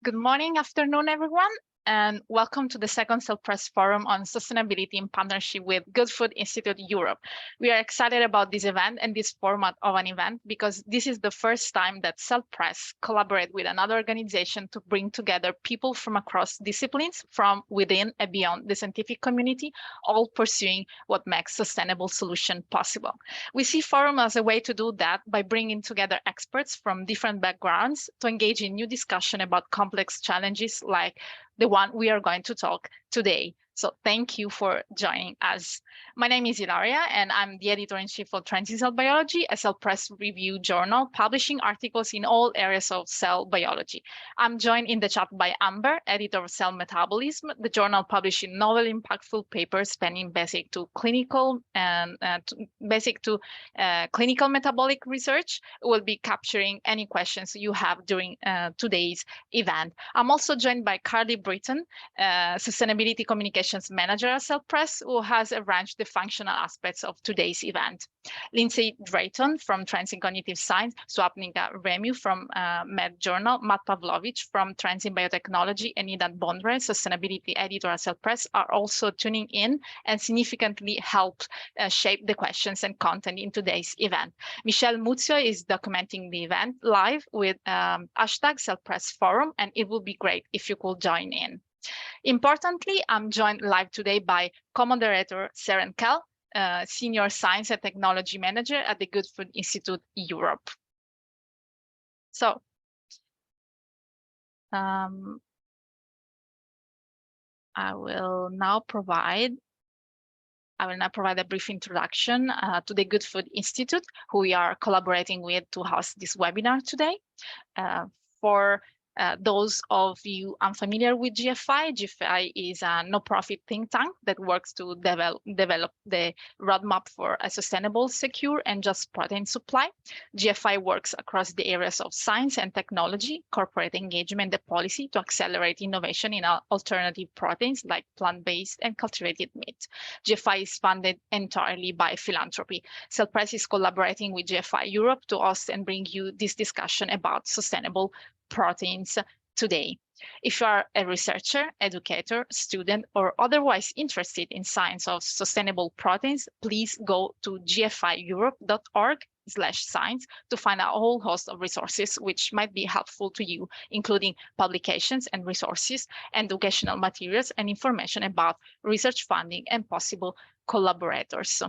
Good morning, afternoon, everyone, and welcome to the second Cellpress Forum on Sustainability in partnership with Good Food Institute Europe. We are excited about this event and this format of an event because this is the first time that Cellpress collaborate with another organization to bring together people from across disciplines from within and beyond the scientific community, all pursuing what makes sustainable solution possible. We see forum as a way to do that by bringing together experts from different backgrounds to engage in new discussion about complex challenges like the one we are going to talk today. So thank you for joining us. My name is Ilaria, and I'm the editor-in-chief of Trends in Cell Biology, a cell press review journal publishing articles in all areas of cell biology. I'm joined in the chat by Amber, editor of Cell Metabolism, the journal publishing novel, impactful papers spanning basic to clinical clinical metabolic research. We'll be capturing any questions you have during today's event. I'm also joined by Carly Britton, Sustainability Communications Manager at Cellpress, who has arranged the functional aspects of today's event. Lindsay Drayton from Trends in Cognitive Science, Swapnika Remu from Med Journal, Matt Pavlovich from Trends in Biotechnology, and Idan Bondre, Sustainability Editor at Cellpress, are also tuning in and significantly help shape the questions and content in today's event. Michelle Muzio is documenting the event live with hashtag Cellpress Forum, and it would be great if you could join in. Importantly, I'm joined live today by co-moderator Seren Kell, Senior Science and Technology Manager at the Good Food Institute Europe. So, I will now provide a brief introduction to the Good Food Institute, who we are collaborating with to host this webinar today. For those of you unfamiliar with GFI, GFI is a no-profit think tank that works to develop the roadmap for a sustainable, secure, and just protein supply. GFI works across the areas of science and technology, corporate engagement, and policy to accelerate innovation in alternative proteins like plant-based and cultivated meat. GFI is funded entirely by philanthropy. Cellpress is collaborating with GFI Europe to host and bring you this discussion about sustainable proteins today. If you are a researcher, educator, student, or otherwise interested in science of sustainable proteins, please go to gfieurope.org/science to find a whole host of resources which might be helpful to you, including publications and resources, educational materials, and information about research funding and possible collaborators.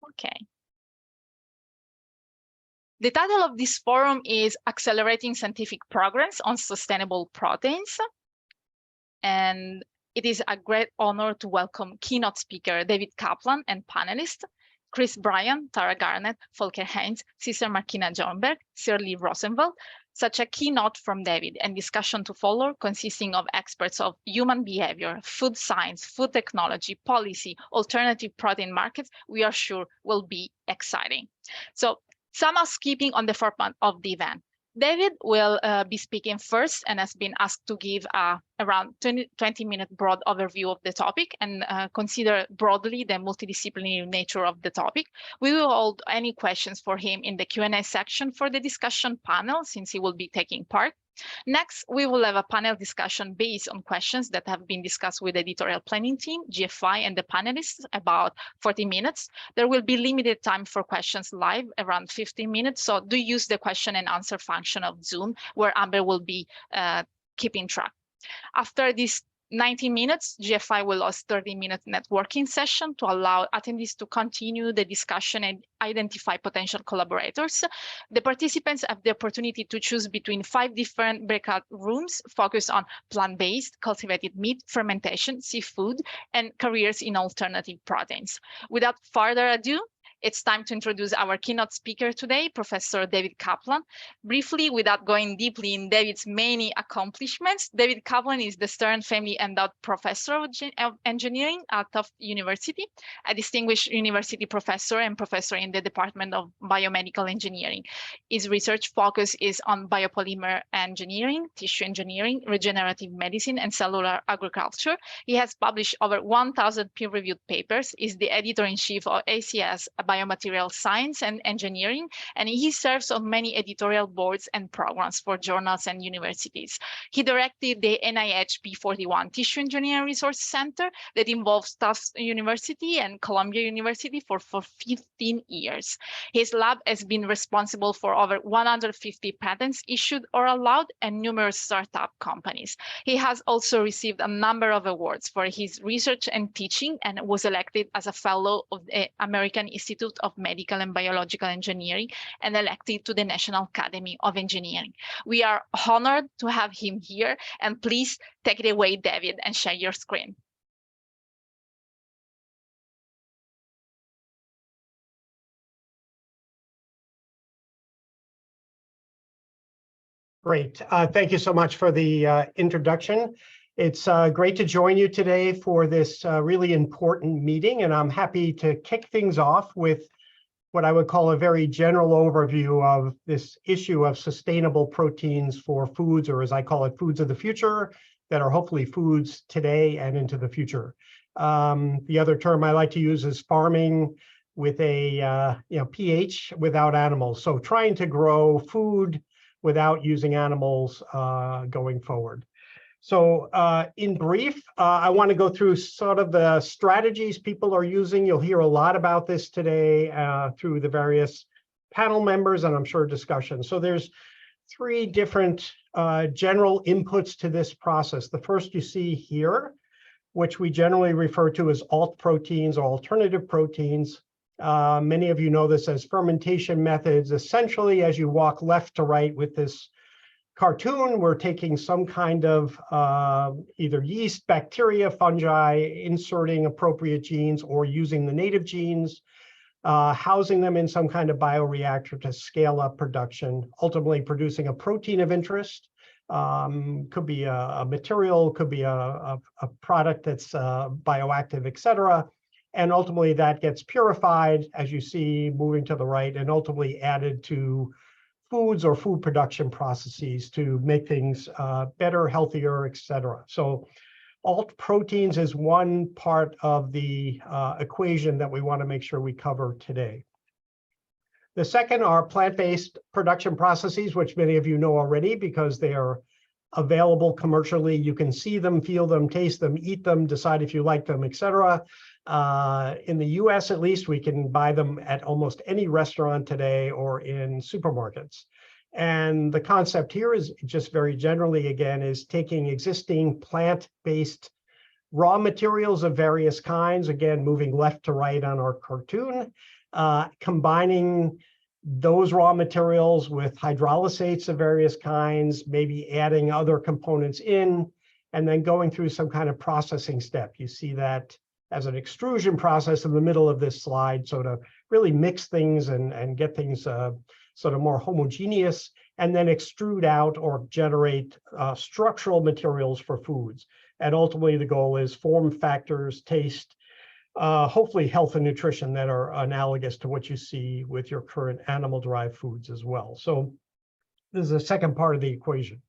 Okay. The title of this forum is Accelerating Scientific Progress on Sustainable Proteins. And it is a great honor to welcome keynote speaker David Kaplan and panelists Chris Bryan, Tara Garnett, Volker Heinz, Cesar Markina-Jonberg, Sir Lee Rosenwald. Such a keynote from David and discussion to follow consisting of experts of human behavior, food science, food technology, policy, alternative protein markets, we are sure will be exciting. So, some housekeeping on the format of the event. David will be speaking first and has been asked to give around 20-minute broad overview of the topic and consider broadly the multidisciplinary nature of the topic. We will hold any questions for him in the Q&A section for the discussion panel, since he will be taking part. Next, we will have a panel discussion based on questions that have been discussed with the editorial planning team, GFI, and the panelists, about 40 minutes. There will be limited time for questions live, around 15 minutes, so do use the question and answer function of Zoom, where Amber will be keeping track. After this 90 minutes, GFI will host 30-minute networking session to allow attendees to continue the discussion and identify potential collaborators. The participants have the opportunity to choose between 5 different breakout rooms focused on plant-based, cultivated meat, fermentation, seafood, and careers in alternative proteins. Without further ado, it's time to introduce our keynote speaker today, Professor David Kaplan. Briefly, without going deeply in David's many accomplishments, David Kaplan is the Stern Family Endowed Professor of Engineering at Tufts University, a distinguished university professor and professor in the Department of Biomedical Engineering. His research focus is on biopolymer engineering, tissue engineering, regenerative medicine, and cellular agriculture. He has published over 1,000 peer-reviewed papers, is the editor-in-chief of ACS biomaterial science and engineering, and he serves on many editorial boards and programs for journals and universities. He directed the NIH P41 Tissue Engineering Resource Center that involves Tufts University and Columbia University for 15 years. His lab has been responsible for over 150 patents issued or allowed and numerous startup companies. He has also received a number of awards for his research and teaching, and was elected as a fellow of the American Institute of Medical and Biological Engineering and elected to the National Academy of Engineering. We are honored to have him here, and please take it away, David, and share your screen. Great. Thank you so much for the introduction. It's great to join you today for this really important meeting, and I'm happy to kick things off with what I would call a very general overview of this issue of sustainable proteins for foods, or as I call it, foods of the future, that are hopefully foods today and into the future. The other term I like to use is farming with a pH without animals. So trying to grow food without using animals going forward. So in brief, I want to go through sort of the strategies people are using. You'll hear a lot about this today through the various panel members, and I'm sure discussion. So there's 3 different general inputs to this process. The first you see here, which we generally refer to as alt proteins or alternative proteins. Many of you know this as fermentation methods. Essentially, as you walk left to right with this cartoon, we're taking some kind of either yeast, bacteria, fungi, inserting appropriate genes or using the native genes, housing them in some kind of bioreactor to scale up production, ultimately producing a protein of interest. Could be a material, could be a product that's bioactive, et cetera. And ultimately that gets purified, as you see, moving to the right, and ultimately added to foods or food production processes to make things better, healthier, et cetera. So alt proteins is one part of the equation that we want to make sure we cover today. The second are plant-based production processes, which many of you know already because they are available commercially. You can see them, feel them, taste them, eat them, decide if you like them, et cetera. In the US, at least, we can buy them at almost any restaurant today or in supermarkets. And the concept here is just very generally, again, is taking existing plant-based raw materials of various kinds, again, moving left to right on our cartoon, combining those raw materials with hydrolysates of various kinds, maybe adding other components in, and then going through some kind of processing step. You see that as an extrusion process in the middle of this slide, so to really mix things and get things sort of more homogeneous, and then extrude out or generate structural materials for foods. And ultimately, the goal is form factors, taste, hopefully health and nutrition that are analogous to what you see with your current animal-derived foods as well. So this is the second part of the equation.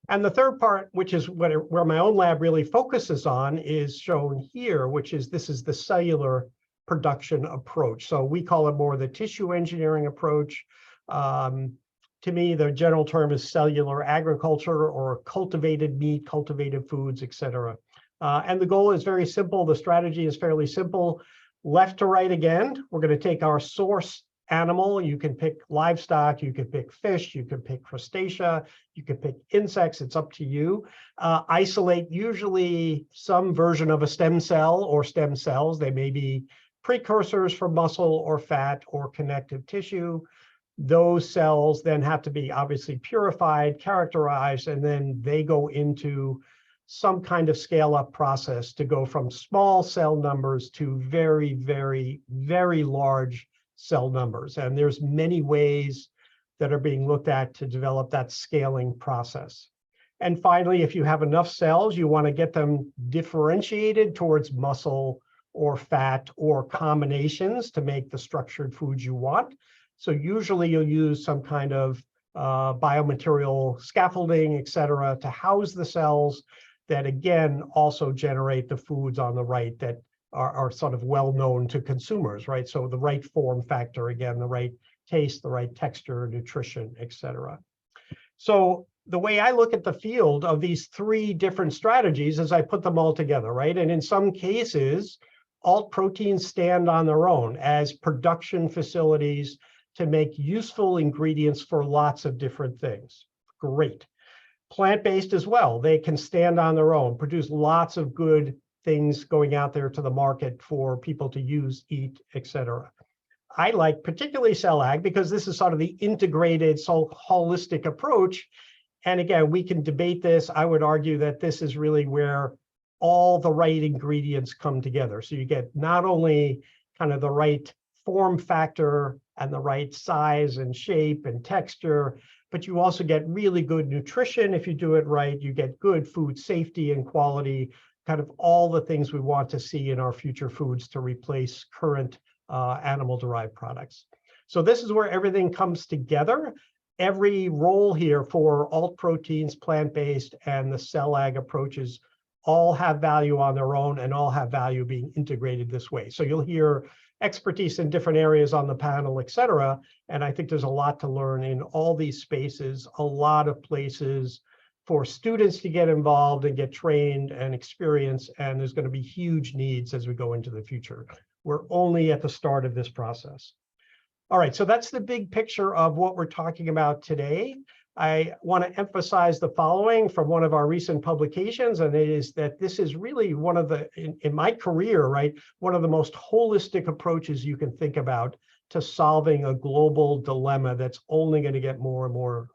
And the third part, which is where my own lab really focuses on, is shown here, which is this is the cellular production approach. So we call it more the tissue engineering approach. To me, the general term is cellular agriculture or cultivated meat, cultivated foods, et cetera. And the goal is very simple. The strategy is fairly simple. Left to right again, we're going to take our source animal. You can pick livestock, you can pick fish, you can pick crustacea, you can pick insects. It's up to you. Isolate usually some version of a stem cell or stem cells. They may be precursors for muscle or fat or connective tissue. Those cells then have to be obviously purified, characterized, and then they go into some kind of scale-up process to go from small cell numbers to very, very, very large cell numbers. And there's many ways that are being looked at to develop that scaling process. And finally, if you have enough cells, you want to get them differentiated towards muscle or fat or combinations to make the structured foods you want. So usually you'll use some kind of biomaterial scaffolding, et cetera, to house the cells that, again, also generate the foods on the right that are sort of well known to consumers, right? So the right form factor, again, the right taste, the right texture, nutrition, et cetera. So the way I look at the field of these three different strategies is I put them all together, right? And in some cases, alt proteins stand on their own as production facilities to make useful ingredients for lots of different things. Great. Plant-based as well, they can stand on their own, produce lots of good things going out there to the market for people to use, eat, et cetera. I like particularly cell ag because this is sort of the integrated, so holistic approach. And again, we can debate this. I would argue that this is really where all the right ingredients come together. So you get not only kind of the right form factor and the right size and shape and texture, but you also get really good nutrition if you do it right. You get good food safety and quality, kind of all the things we want to see in our future foods to replace current animal-derived products. So this is where everything comes together. Every role here for alt proteins, plant-based, and the cell ag approaches all have value on their own and all have value being integrated this way. So you'll hear expertise in different areas on the panel, et cetera. And I think there's a lot to learn in all these spaces, a lot of places for students to get involved and get trained and experience. And there's going to be huge needs as we go into the future. We're only at the start of this process. All right, so that's the big picture of what we're talking about today. I want to emphasize the following from one of our recent publications, and it is that this is really one of the, in my career, right, one of the most holistic approaches you can think about to solving a global dilemma that's only going to get more and more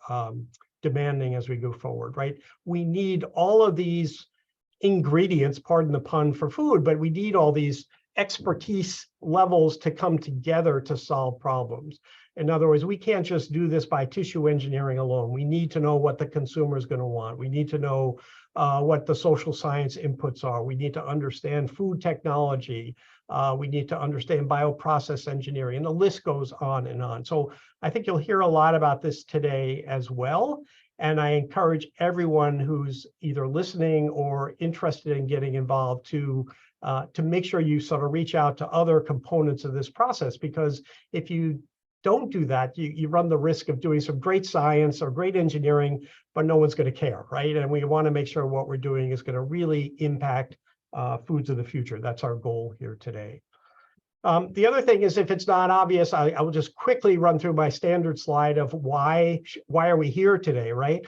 demanding as we go forward, right? We need all of these ingredients, pardon the pun, for food, but we need all these expertise levels to come together to solve problems. In other words, we can't just do this by tissue engineering alone. We need to know what the consumer is going to want. We need to know what the social science inputs are. We need to understand food technology. We need to understand bioprocess engineering, and the list goes on and on. So I think you'll hear a lot about this today as well. And I encourage everyone who's either listening or interested in getting involved to make sure you sort of reach out to other components of this process, because if you don't do that, you run the risk of doing some great science or great engineering, but no one's going to care, right? And we want to make sure what we're doing is going to really impact foods of the future. That's our goal here today. The other thing is, if it's not obvious, I will just quickly run through my standard slide of why are we here today, right?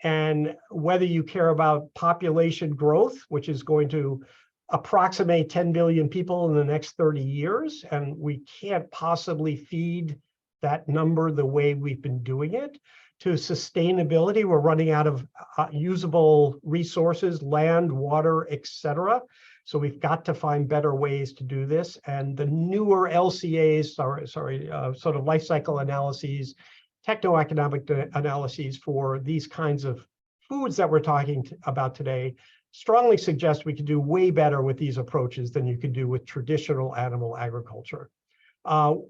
And whether you care about population growth, which is going to approximate 10 billion people in the next 30 years, and we can't possibly feed that number the way we've been doing it, to sustainability, we're running out of usable resources, land, water, et cetera. So we've got to find better ways to do this. And the newer LCAs, sort of life cycle analyses, techno-economic analyses for these kinds of foods that we're talking about today strongly suggest we can do way better with these approaches than you can do with traditional animal agriculture.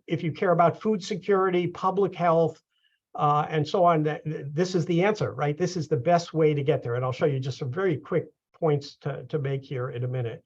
If you care about food security, public health, and so on, this is the answer, right? This is the best way to get there. And I'll show you just some very quick points to make here in a minute.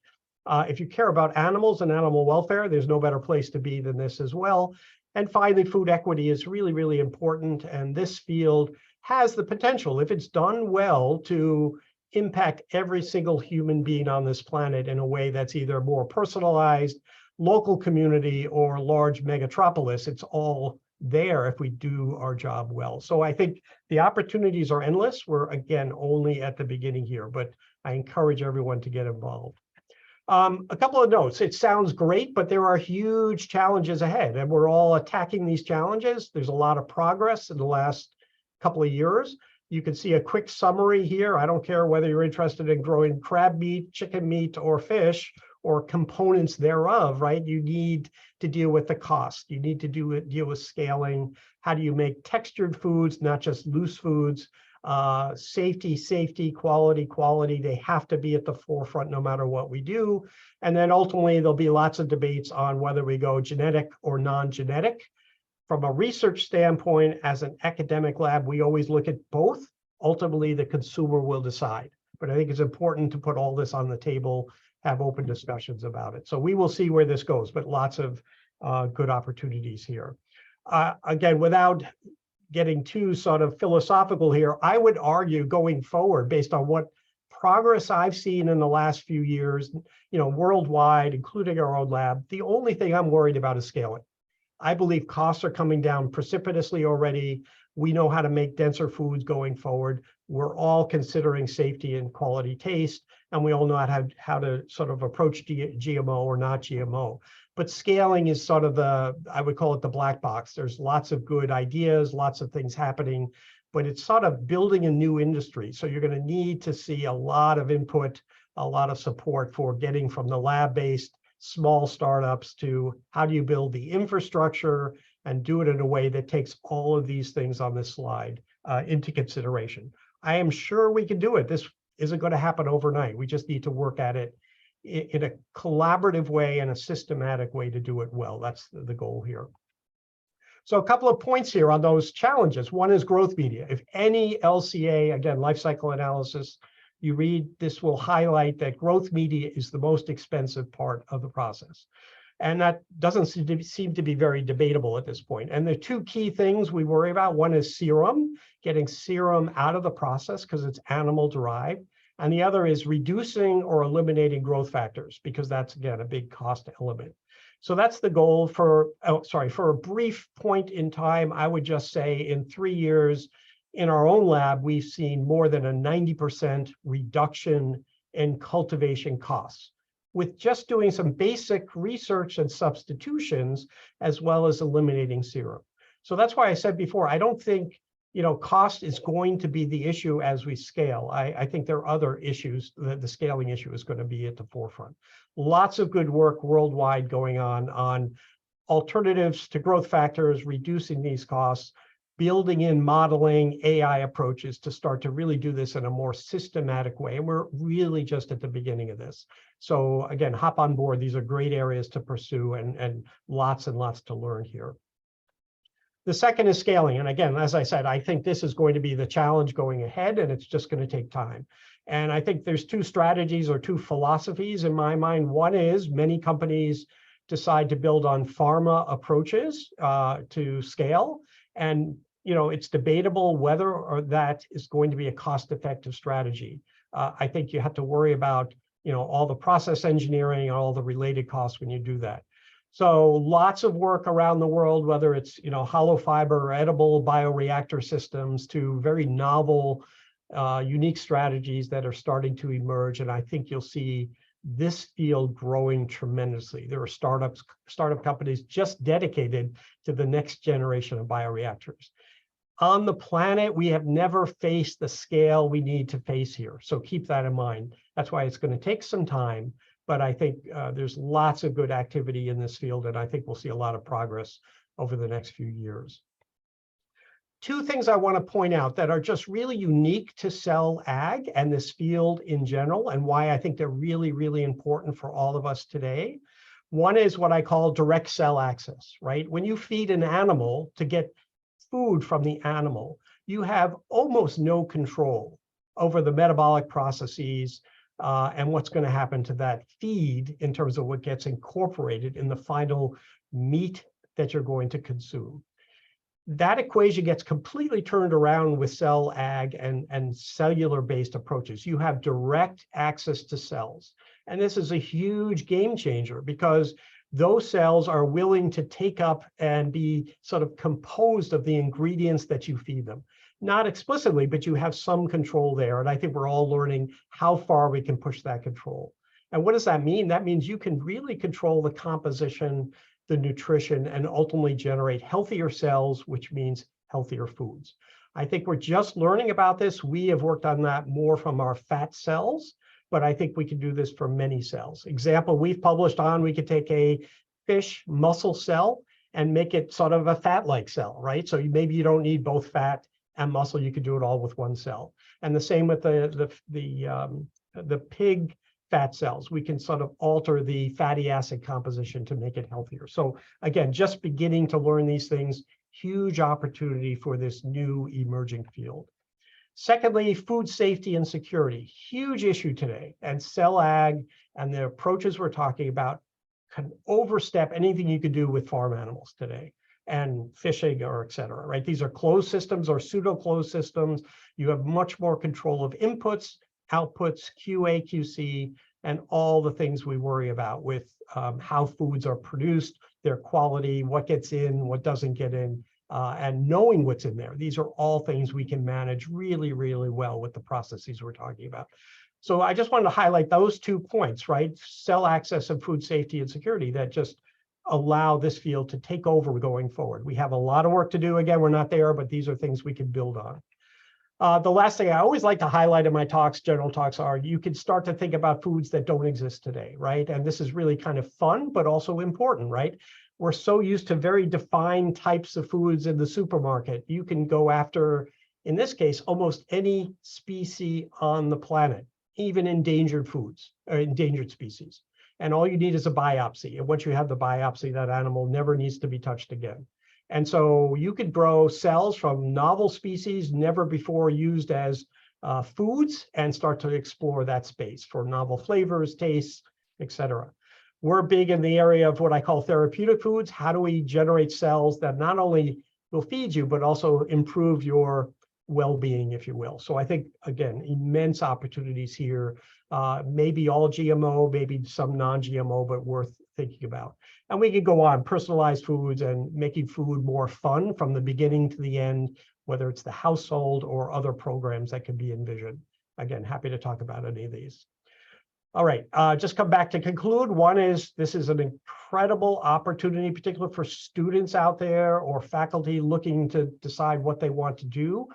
If you care about animals and animal welfare, there's no better place to be than this as well. And finally, food equity is really, really important. And this field has the potential, if it's done well, to impact every single human being on this planet in a way that's either more personalized, local community, or large megatropolis. It's all there if we do our job well. So I think the opportunities are endless. We're, again, only at the beginning here, but I encourage everyone to get involved. A couple of notes. It sounds great, but there are huge challenges ahead, and we're all attacking these challenges. There's a lot of progress in the last couple of years. You can see a quick summary here. I don't care whether you're interested in growing crab meat, chicken meat, or fish, or components thereof, right? You need to deal with the cost. You need to deal with scaling. How do you make textured foods, not just loose foods? Safety, quality, they have to be at the forefront no matter what we do. And then ultimately, there'll be lots of debates on whether we go genetic or non-genetic. From a research standpoint, as an academic lab, we always look at both. Ultimately, the consumer will decide. But I think it's important to put all this on the table have open discussions about it. So we will see where this goes, but lots of good opportunities here. Again, without getting too sort of philosophical here, I would argue going forward, based on what progress I've seen in the last few years, worldwide, including our own lab, the only thing I'm worried about is scaling. I believe costs are coming down precipitously already. We know how to make denser foods going forward. We're all considering safety and quality taste, and we all know how to sort of approach GMO or not GMO. But scaling is sort of I would call it the black box. There's lots of good ideas, lots of things happening, but it's sort of building a new industry. So you're going to need to see a lot of input, a lot of support for getting from the lab-based small startups to how do you build the infrastructure and do it in a way that takes all of these things on this slide into consideration. I am sure we can do it. This isn't going to happen overnight. We just need to work at it in a collaborative way and a systematic way to do it well. That's the goal here. So a couple of points here on those challenges. One is growth media. If any LCA, again, life cycle analysis, you read, this will highlight that growth media is the most expensive part of the process. And that doesn't seem to be very debatable at this point. And the two key things we worry about, one is serum, getting serum out of the process because it's animal derived. And the other is reducing or eliminating growth factors, because that's, again, a big cost element. So that's the goal for a brief point in time. I would just say in 3 years in our own lab, we've seen more than a 90% reduction in cultivation costs with just doing some basic research and substitutions, as well as eliminating serum. So that's why I said before, I don't think cost is going to be the issue as we scale. I think there are other issues. The scaling issue is going to be at the forefront. Lots of good work worldwide going on alternatives to growth factors, reducing these costs, building in modeling AI approaches to start to really do this in a more systematic way. And we're really just at the beginning of this. So again, hop on board. These are great areas to pursue and lots to learn here. The second is scaling. And again, as I said, I think this is going to be the challenge going ahead, and it's just going to take time. And I think there's two strategies or two philosophies in my mind. One is many companies decide to build on pharma approaches to scale. And it's debatable whether or that is going to be a cost-effective strategy. I think you have to worry about all the process engineering and all the related costs when you do that. So lots of work around the world, whether it's hollow fiber or edible bioreactor systems, to very novel, unique strategies that are starting to emerge. And I think you'll see this field growing tremendously. There are startup companies just dedicated to the next generation of bioreactors. On the planet, we have never faced the scale we need to face here. So keep that in mind. That's why it's going to take some time. But I think there's lots of good activity in this field, and I think we'll see a lot of progress over the next few years. Two things I want to point out that are just really unique to cell ag and this field in general, and why I think they're really, really important for all of us today. One is what I call direct cell access, right? When you feed an animal to get food from the animal, you have almost no control over the metabolic processes and what's going to happen to that feed in terms of what gets incorporated in the final meat that you're going to consume. That equation gets completely turned around with cell ag and cellular-based approaches. You have direct access to cells. And this is a huge game changer because those cells are willing to take up and be sort of composed of the ingredients that you feed them. Not explicitly, but you have some control there. And I think we're all learning how far we can push that control. And what does that mean? That means you can really control the composition, the nutrition, and ultimately generate healthier cells, which means healthier foods. I think we're just learning about this. We have worked on that more from our fat cells, but I think we can do this for many cells. Example we've published on, we could take a fish muscle cell and make it sort of a fat-like cell, right? So maybe you don't need both fat and muscle, you could do it all with one cell. And the same with the pig fat cells. We can sort of alter the fatty acid composition to make it healthier. So again, just beginning to learn these things, huge opportunity for this new emerging field. Secondly, food safety and security, huge issue today. And cell ag and the approaches we're talking about can overstep anything you could do with farm animals today and fishing or et cetera, right? These are closed systems or pseudo-closed systems. You have much more control of inputs, outputs, QA, QC, and all the things we worry about with how foods are produced, their quality, what gets in, what doesn't get in, and knowing what's in there. These are all things we can manage really, really well with the processes we're talking about. So I just wanted to highlight those 2 points, right? Cell access and food safety and security that just allow this field to take over going forward. We have a lot of work to do. Again, we're not there, but these are things we can build on. The last thing I always like to highlight in my talks, general talks, are you can start to think about foods that don't exist today, right? And this is really kind of fun, but also important, right? We're so used to very defined types of foods in the supermarket. You can go after, in this case, almost any species on the planet, even endangered foods or endangered species. And all you need is a biopsy. And once you have the biopsy, that animal never needs to be touched again. And so you could grow cells from novel species never before used as foods and start to explore that space for novel flavors, tastes, et cetera. We're big in the area of what I call therapeutic foods. How do we generate cells that not only will feed you, but also improve your well-being, if you will? So I think, again, immense opportunities here. Maybe all GMO, maybe some non-GMO, but worth thinking about. And we could go on, personalized foods and making food more fun from the beginning to the end, whether it's the household or other programs that could be envisioned. Again, happy to talk about any of these. All right, just come back to conclude. One is, this is an incredible opportunity, particularly for students out there or faculty looking to decide what they want to do.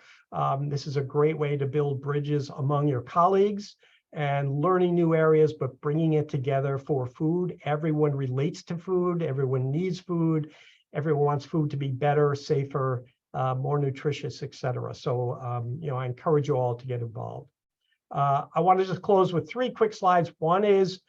This is a great way to build bridges among your colleagues and learning new areas, but bringing it together for food. Everyone relates to food, everyone needs food, everyone wants food to be better, safer, more nutritious, et cetera. So, I encourage you all to get involved. I want to just close with 3 quick slides. One is,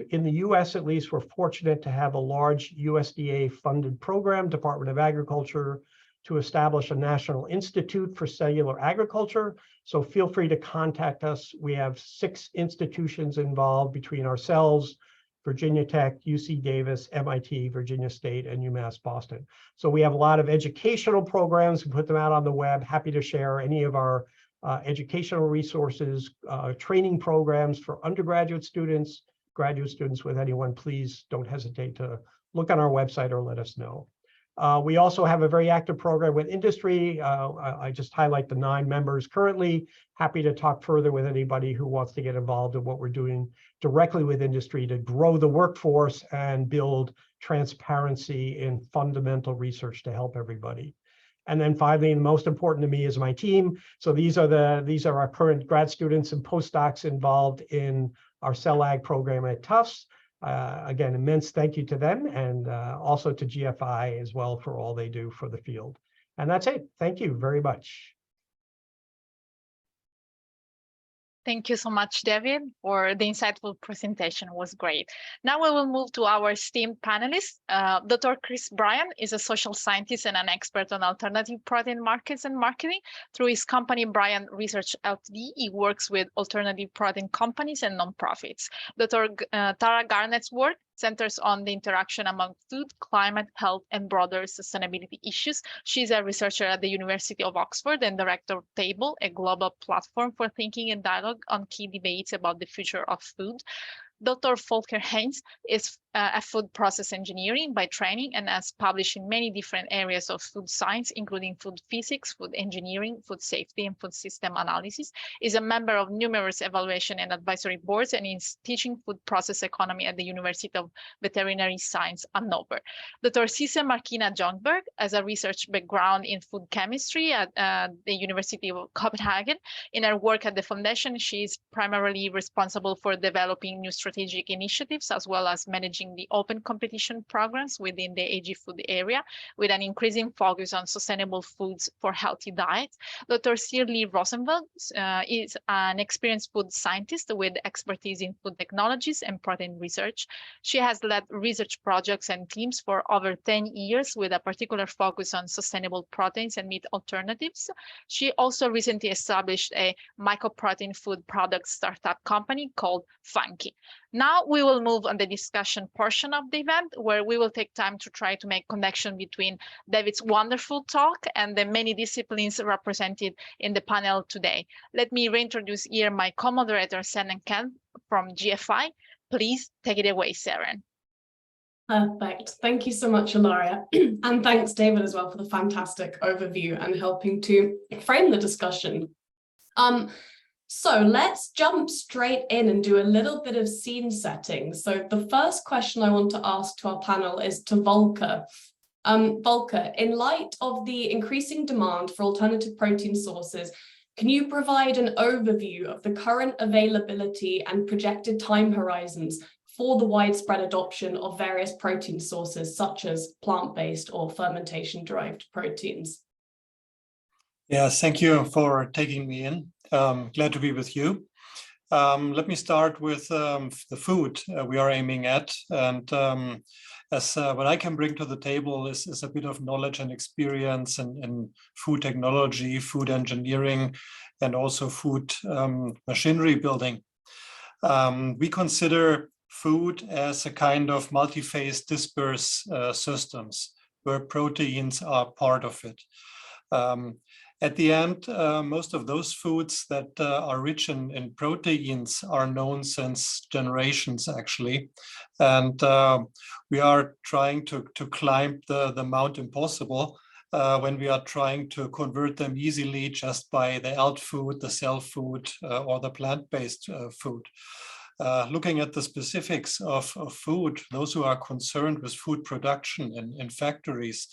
in the US at least, we're fortunate to have a large USDA-funded program, Department of Agriculture, to establish a National Institute for Cellular Agriculture. So feel free to contact us. We have 6 institutions involved between ourselves, Virginia Tech, UC Davis, MIT, Virginia State, and UMass Boston. So we have a lot of educational programs. We put them out on the web. Happy to share any of our educational resources, training programs for undergraduate students, graduate students with anyone. Please don't hesitate to look on our website or let us know. We also have a very active program with industry. I just highlight the 9 members currently. Happy to talk further with anybody who wants to get involved in what we're doing directly with industry to grow the workforce and build transparency in fundamental research to help everybody. And then finally, and most important to me is my team. So these are our current grad students and postdocs involved in our cell ag program at Tufts. Again, immense thank you to them, and also to GFI as well for all they do for the field. And that's it. Thank you very much. Thank you so much, David, for the insightful presentation. It was great. Now we will move to our esteemed panelists. Dr. Chris Bryan is a social scientist and an expert on alternative protein markets and marketing. Through his company, Bryan Research Ltd., he works with alternative protein companies and nonprofits. Dr. Tara Garnett's work centers on the interaction among food, climate, health, and broader sustainability issues. She's a researcher at the University of Oxford and director of Table, a global platform for thinking and dialogue on key debates about the future of food. Dr. Volker Heinz is a food process engineering by training and has published in many different areas of food science, including food physics, food engineering, food safety, and food system analysis. Is a member of numerous evaluation and advisory boards and is teaching food process economy at the University of Veterinary Science, Hannover. Dr. Sisse Markina Jongberg has a research background in food chemistry at the University of Copenhagen. In her work at the foundation, she is primarily responsible for developing new strategies strategic initiatives, as well as managing the open competition programs within the AG food area, with an increasing focus on sustainable foods for healthy diets. Dr. Shirley Rosenfeld is an experienced food scientist with expertise in food technologies and protein research. She has led research projects and teams for over 10 years with a particular focus on sustainable proteins and meat alternatives. She also recently established a mycoprotein food product startup company called Funky. Now we will move on the discussion portion of the event, where we will take time to try to make connection between David's wonderful talk and the many disciplines represented in the panel today. Let me reintroduce here my co-moderator, Seren Ken from GFI. Please take it away, Seren. Perfect. Thank you so much, Ilaria. And thanks, David, as well, for the fantastic overview and helping to frame the discussion. So let's jump straight in and do a little bit of scene setting. So the first question I want to ask to our panel is to Volker. Volker, in light of the increasing demand for alternative protein sources, can you provide an overview of the current availability and projected time horizons for the widespread adoption of various protein sources, such as plant-based or fermentation-derived proteins? Yes, thank you for taking me in. Glad to be with you. Let me start with the food we are aiming at. And what I can bring to the table is a bit of knowledge and experience in food technology, food engineering, and also food machinery building. We consider food as a kind of multi-phase disperse systems where proteins are part of it. At the end, most of those foods that are rich in proteins are known since generations, actually. And we are trying to climb the Mount Impossible when we are trying to convert them easily just by the alt food, the cell food, or the plant-based food. Looking at the specifics of food, those who are concerned with food production in factories,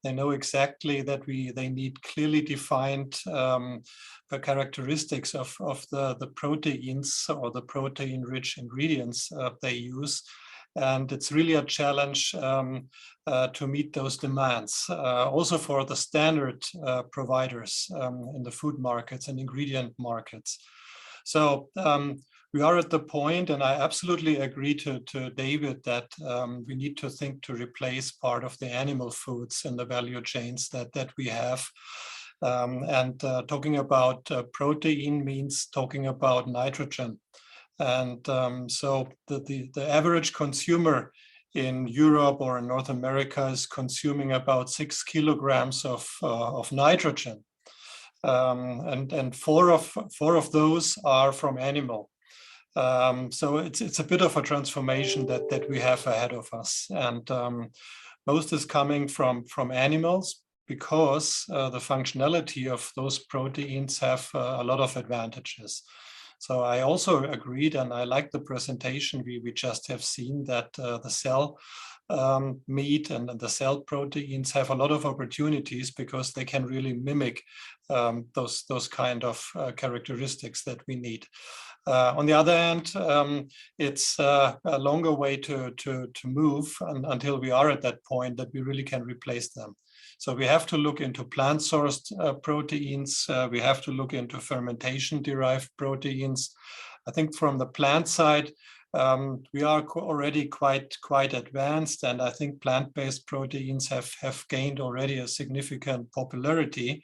they know exactly that they need clearly defined the characteristics of the proteins or the protein-rich ingredients they use. And it's really a challenge to meet those demands, also for the standard providers in the food markets and ingredient markets. So we are at the point, and I absolutely agree to David, that we need to think to replace part of the animal foods in the value chains that we have. Talking about protein means talking about nitrogen. And so the average consumer in Europe or in North America is consuming about 6 kilograms of nitrogen. And four of those are from animal. So it's a bit of a transformation that we have ahead of us. And most is coming from animals, because the functionality of those proteins have a lot of advantages. So I also agreed, and I like the presentation we just have seen, that the cell meat and the cell proteins have a lot of opportunities because they can really mimic those kind of characteristics that we need. On the other hand, it's a longer way to move until we are at that point that we really can replace them. So we have to look into plant-sourced proteins. We have to look into fermentation-derived proteins. I think from the plant side, we are already quite advanced, and I think plant-based proteins have gained already a significant popularity.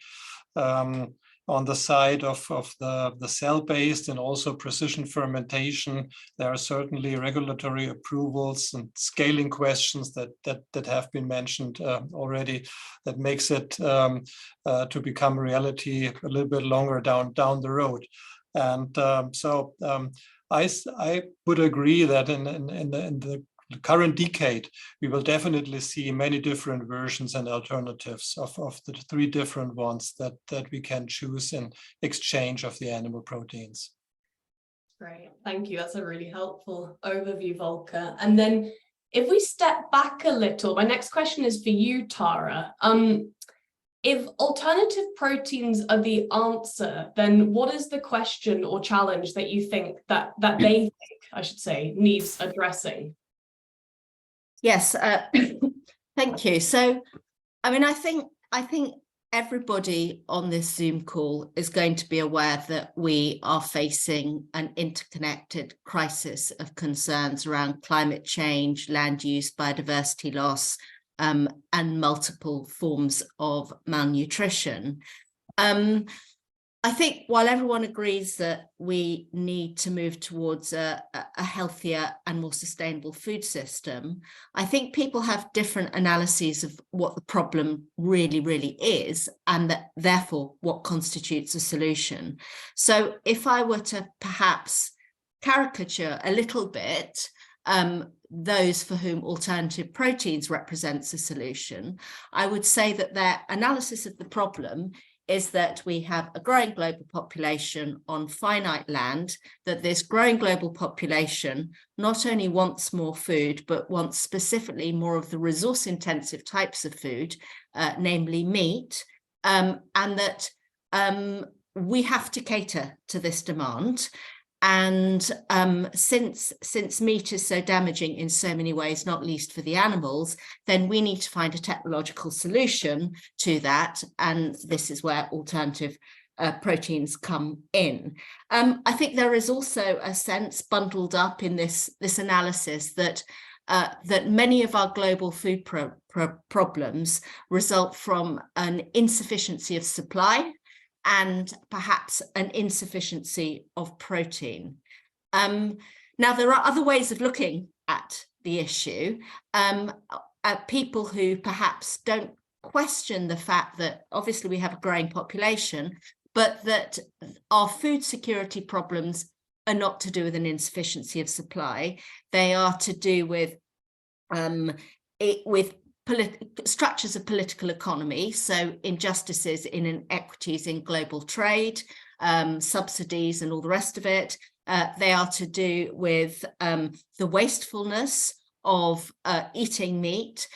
On the side of the cell-based and also precision fermentation, there are certainly regulatory approvals and scaling questions that have been mentioned already, that makes it to become reality a little bit longer down the road. And so I would agree that in the current decade, we will definitely see many different versions and alternatives of the 3 different ones that we can choose in exchange of the animal proteins. Great, thank you. That's a really helpful overview, Volker. And then if we step back a little, my next question is for you, Tara. If alternative proteins are the answer, then what is the question or challenge that you think that they think, I should say, needs addressing? Yes, thank you. So, I mean, I think everybody on this Zoom call is going to be aware that we are facing an interconnected crisis of concerns around climate change, land use, biodiversity loss, and multiple forms of malnutrition. I think while everyone agrees that we need to move towards a healthier and more sustainable food system, I think people have different analyses of what the problem really is, and that therefore what constitutes a solution. So if I were to perhaps caricature a little bit, those for whom alternative proteins represents a solution, I would say that their analysis of the problem is that we have a growing global population on finite land, that this growing global population not only wants more food, but wants specifically more of the resource-intensive types of food, namely meat, and that we have to cater to this demand. And since meat is so damaging in so many ways, not least for the animals, then we need to find a technological solution to that. And this is where alternative proteins come in. I think there is also a sense bundled up in this analysis that many of our global food problems result from an insufficiency of supply and perhaps an insufficiency of protein. Now, there are other ways of looking at the issue. People who perhaps don't question the fact that obviously we have a growing population, but that our food security problems are not to do with an insufficiency of supply. They are to do with structures of political economy, so injustices in inequities in global trade, subsidies and all the rest of it. They are to do with the wastefulness of eating meat,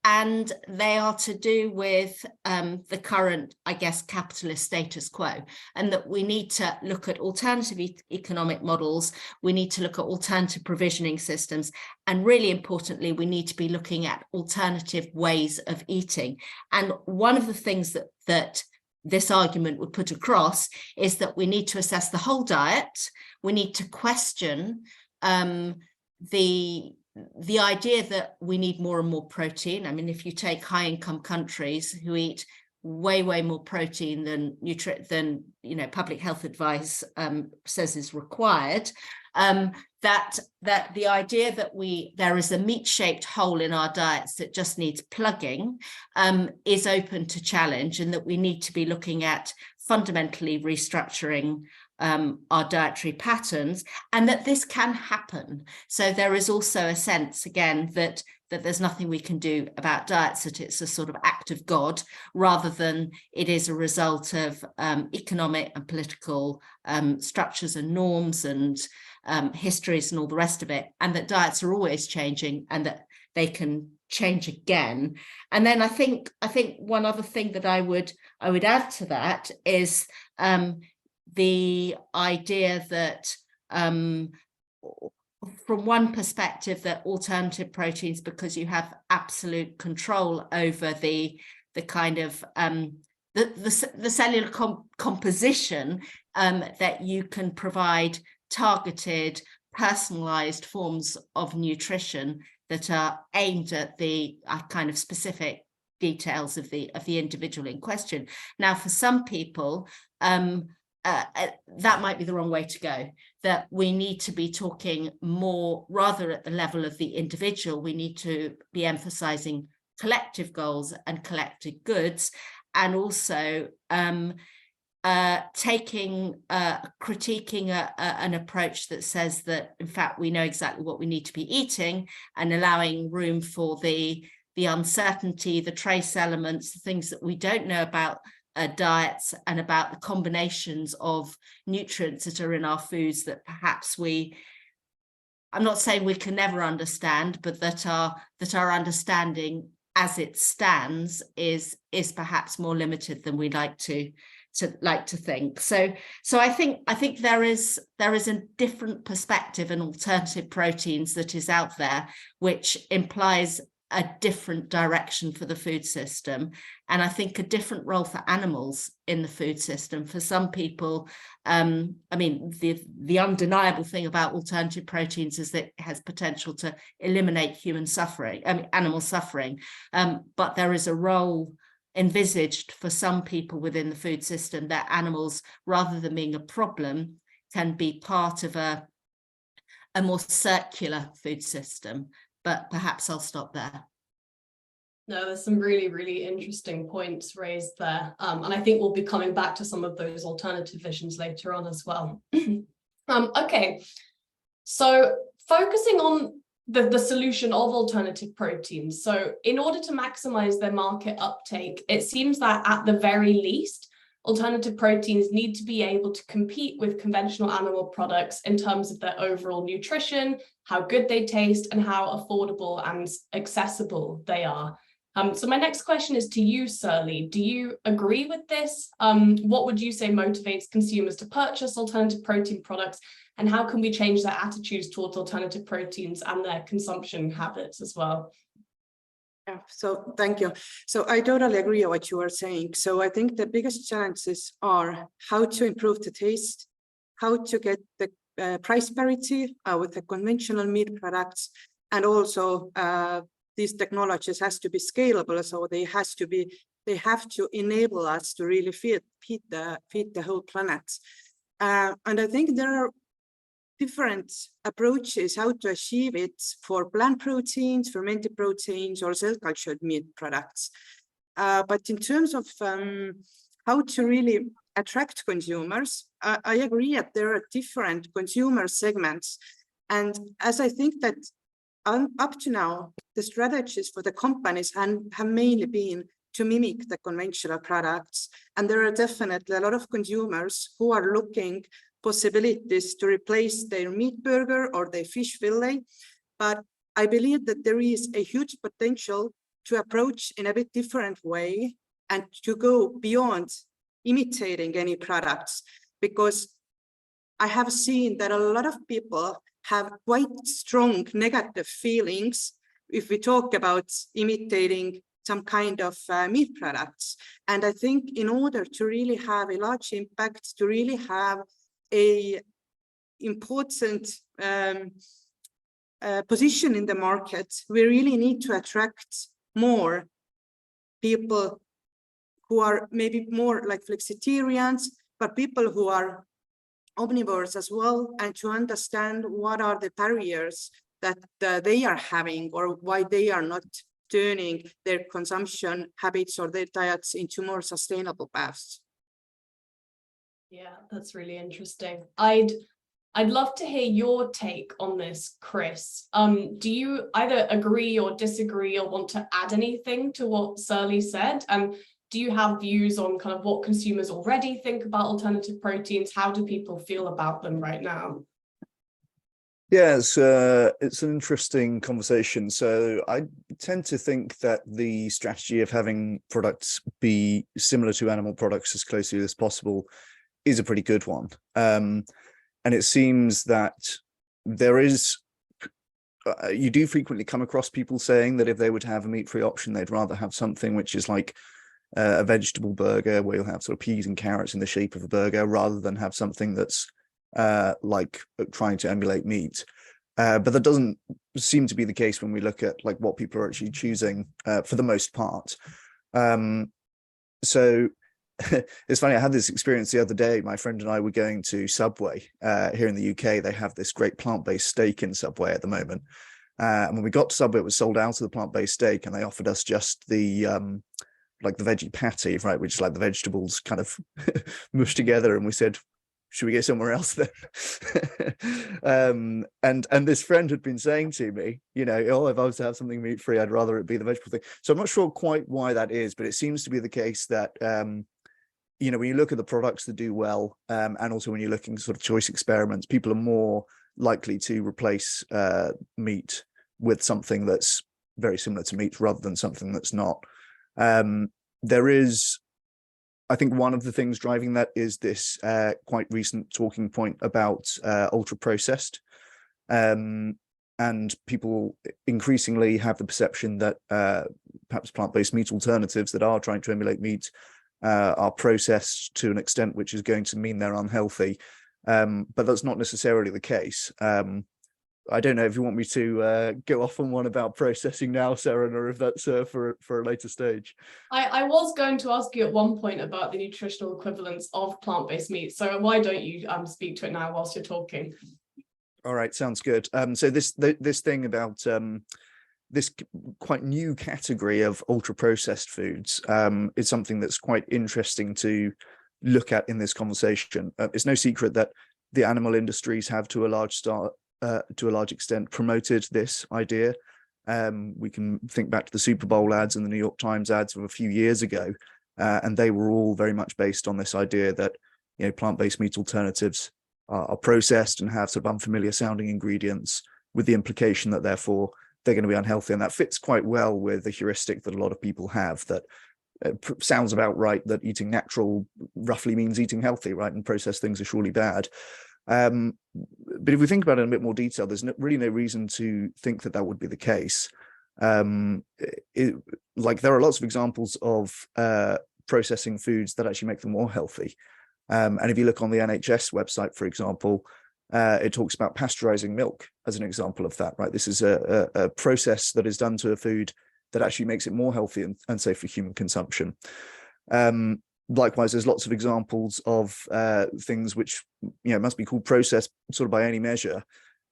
and they are to do with the current, I guess, capitalist status quo, and that we need to look at alternative economic models, we need to look at alternative provisioning systems, and really importantly, we need to be looking at alternative ways of eating. And one of the things that this argument would put across is that we need to assess the whole diet, we need to question the idea that we need more and more protein. I mean, if you take high-income countries who eat way more protein than public health advice says is required, that the idea that there is a meat-shaped hole in our diets that just needs plugging is open to challenge, and that we need to be looking at fundamentally restructuring our dietary patterns, and that this can happen. So there is also a sense, again, that there's nothing we can do about diets, that it's a sort of act of God, rather than it is a result of economic and political structures and norms and histories and all the rest of it, and that diets are always changing and that they can change again. And then I think one other thing that I would add to that is the idea that from one perspective, that alternative proteins, because you have absolute control over the kind of the cellular composition, that you can provide targeted, personalized forms of nutrition that are aimed at the kind of specific details of the individual in question. Now, for some people, that might be the wrong way to go, that we need to be talking more rather at the level of the individual. We need to be emphasizing collective goals and collective goods, and also critiquing an approach that says that, in fact, we know exactly what we need to be eating, and allowing room for the uncertainty, the trace elements, the things that we don't know about diets, and about the combinations of nutrients that are in our foods that perhaps I'm not saying we can never understand, but that our understanding as it stands is perhaps more limited than we'd like to think. So I think there is a different perspective in alternative proteins that is out there, which implies a different direction for the food system, and I think a different role for animals in the food system. For some people, I mean, the undeniable thing about alternative proteins is that it has potential to eliminate animal suffering, but there is a role envisaged for some people within the food system that animals, rather than being a problem, can be part of a more circular food system. But perhaps I'll stop there. No, there's some really, really interesting points raised there. And I think we'll be coming back to some of those alternative visions later on as well. Okay, so focusing on the solution of alternative proteins. So in order to maximize their market uptake, it seems that at the very least, alternative proteins need to be able to compete with conventional animal products in terms of their overall nutrition, how good they taste, and how affordable and accessible they are. So my next question is to you, Surly. Do you agree with this? What would you say motivates consumers to purchase alternative protein products, and how can we change their attitudes towards alternative proteins and their consumption habits as well? Yeah, so thank you. So I totally agree with what you are saying. So I think the biggest challenges are how to improve the taste, how to get the price parity with the conventional meat products, and also these technologies has to be scalable. So they have to enable us to really feed the whole planet. And I think there are different approaches how to achieve it for plant proteins, fermented proteins, or cell cultured meat products. But in terms of how to really attract consumers, I agree that there are different consumer segments. And as I think that up to now, the strategies for the companies have mainly been to mimic the conventional products. And there are definitely a lot of consumers who are looking possibilities to replace their meat burger or their fish fillet. But I believe that there is a huge potential to approach in a bit different way and to go beyond imitating any products, because I have seen that a lot of people have quite strong negative feelings if we talk about imitating some kind of meat products. And I think in order to really have a large impact, to really have a important position in the market, we really need to attract more people who are maybe more like flexitarians, but people who are omnivores as well, and to understand what are the barriers that they are having, or why they are not turning their consumption habits or their diets into more sustainable paths. Yeah, that's really interesting. I'd love to hear your take on this, Chris. Do you either agree or disagree, or want to add anything to what Surly said? Do you have views on kind of what consumers already think about alternative proteins? How do people feel about them right now? Yeah, it's an interesting conversation. So I tend to think that the strategy of having products be similar to animal products as closely as possible is a pretty good one. And it seems that there is, you do frequently come across people saying that if they would have a meat-free option, they'd rather have something which is like a vegetable burger where you'll have sort of peas and carrots in the shape of a burger, rather than have something that's like trying to emulate meat. But that doesn't seem to be the case when we look at like what people are actually choosing for the most part. So it's funny, I had this experience the other day. My friend and I were going to Subway here in the UK. They have this great plant-based steak in Subway at the moment. And when we got to Subway, it was sold out of the plant-based steak, and they offered us just the like the veggie patty, right, which is like the vegetables kind of mushed together. And we said, should we go somewhere else then? And this friend had been saying to me, you know, oh, if I was to have something meat-free, I'd rather it be the vegetable thing. So I'm not sure quite why that is, but it seems to be the case that, you know, when you look at the products that do well, and also when you're looking at sort of choice experiments, people are more likely to replace meat with something that's very similar to meat rather than something that's not. There is, I think one of the things driving that is this quite recent talking point about ultra processed. And people increasingly have the perception that perhaps plant-based meat alternatives that are trying to emulate meat are processed to an extent which is going to mean they're unhealthy. But that's not necessarily the case. I don't know if you want me to go off on one about processing now, Sarah, or if that's for a later stage. I was going to ask you at one point about the nutritional equivalence of plant-based meat. So why don't you speak to it now whilst you're talking? All right, sounds good. So this thing about this quite new category of ultra processed foods is something that's quite interesting to look at in this conversation. It's no secret that the animal industries have to a large extent promoted this idea. We can think back to the Super Bowl ads and the New York Times ads of a few years ago, and they were all very much based on this idea that, you know, plant-based meat alternatives are processed and have sort of unfamiliar sounding ingredients, with the implication that therefore they're going to be unhealthy. And that fits quite well with the heuristic that a lot of people have, that sounds about right, that eating natural roughly means eating healthy, right? And processed things are surely bad. But if we think about it in a bit more detail, there's really no reason to think that that would be the case. Like there are lots of examples of processing foods that actually make them more healthy. And if you look on the NHS website, for example, it talks about pasteurizing milk as an example of that, right? This is a process that is done to a food that actually makes it more healthy and safe for human consumption. Likewise, there's lots of examples of things which, you know, must be called processed sort of by any measure,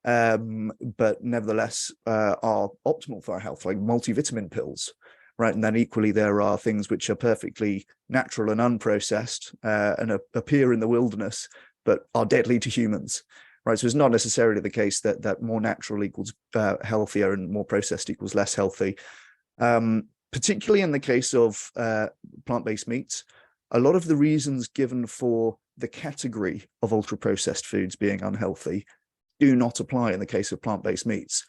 but nevertheless are optimal for our health, like multivitamin pills, right? And then equally, there are things which are perfectly natural and unprocessed and appear in the wilderness, but are deadly to humans, right? So it's not necessarily the case that more natural equals healthier and more processed equals less healthy. Particularly in the case of plant-based meats, a lot of the reasons given for the category of ultra-processed foods being unhealthy do not apply in the case of plant-based meats.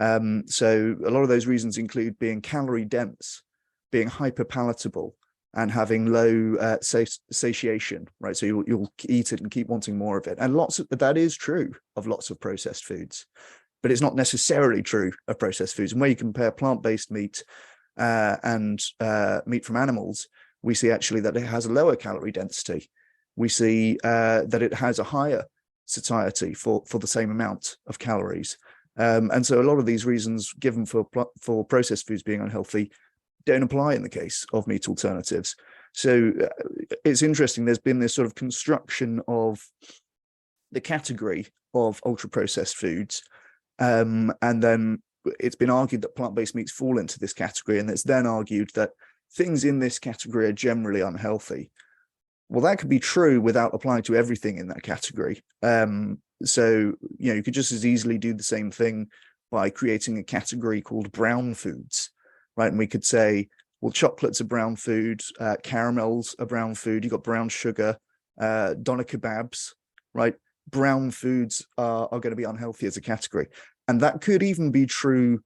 So a lot of those reasons include being calorie dense, being hyperpalatable, and having low satiation, right? So you'll eat it and keep wanting more of it. And that is true of lots of processed foods, but it's not necessarily true of processed foods. And where you compare plant-based meat and meat from animals, we see actually that it has a lower calorie density. We see that it has a higher satiety for the same amount of calories. And so a lot of these reasons given for processed foods being unhealthy don't apply in the case of meat alternatives. So it's interesting, there's been this sort of construction of the category of ultra-processed foods, and then it's been argued that plant-based meats fall into this category, and it's then argued that things in this category are generally unhealthy. Well, that could be true without applying to everything in that category. So, you know, you could just as easily do the same thing by creating a category called brown foods, right? And we could say, well, chocolate's a brown food, caramels a brown food, you've got brown sugar, doner kebabs, right? Brown foods are going to be unhealthy as a category. And that could even be true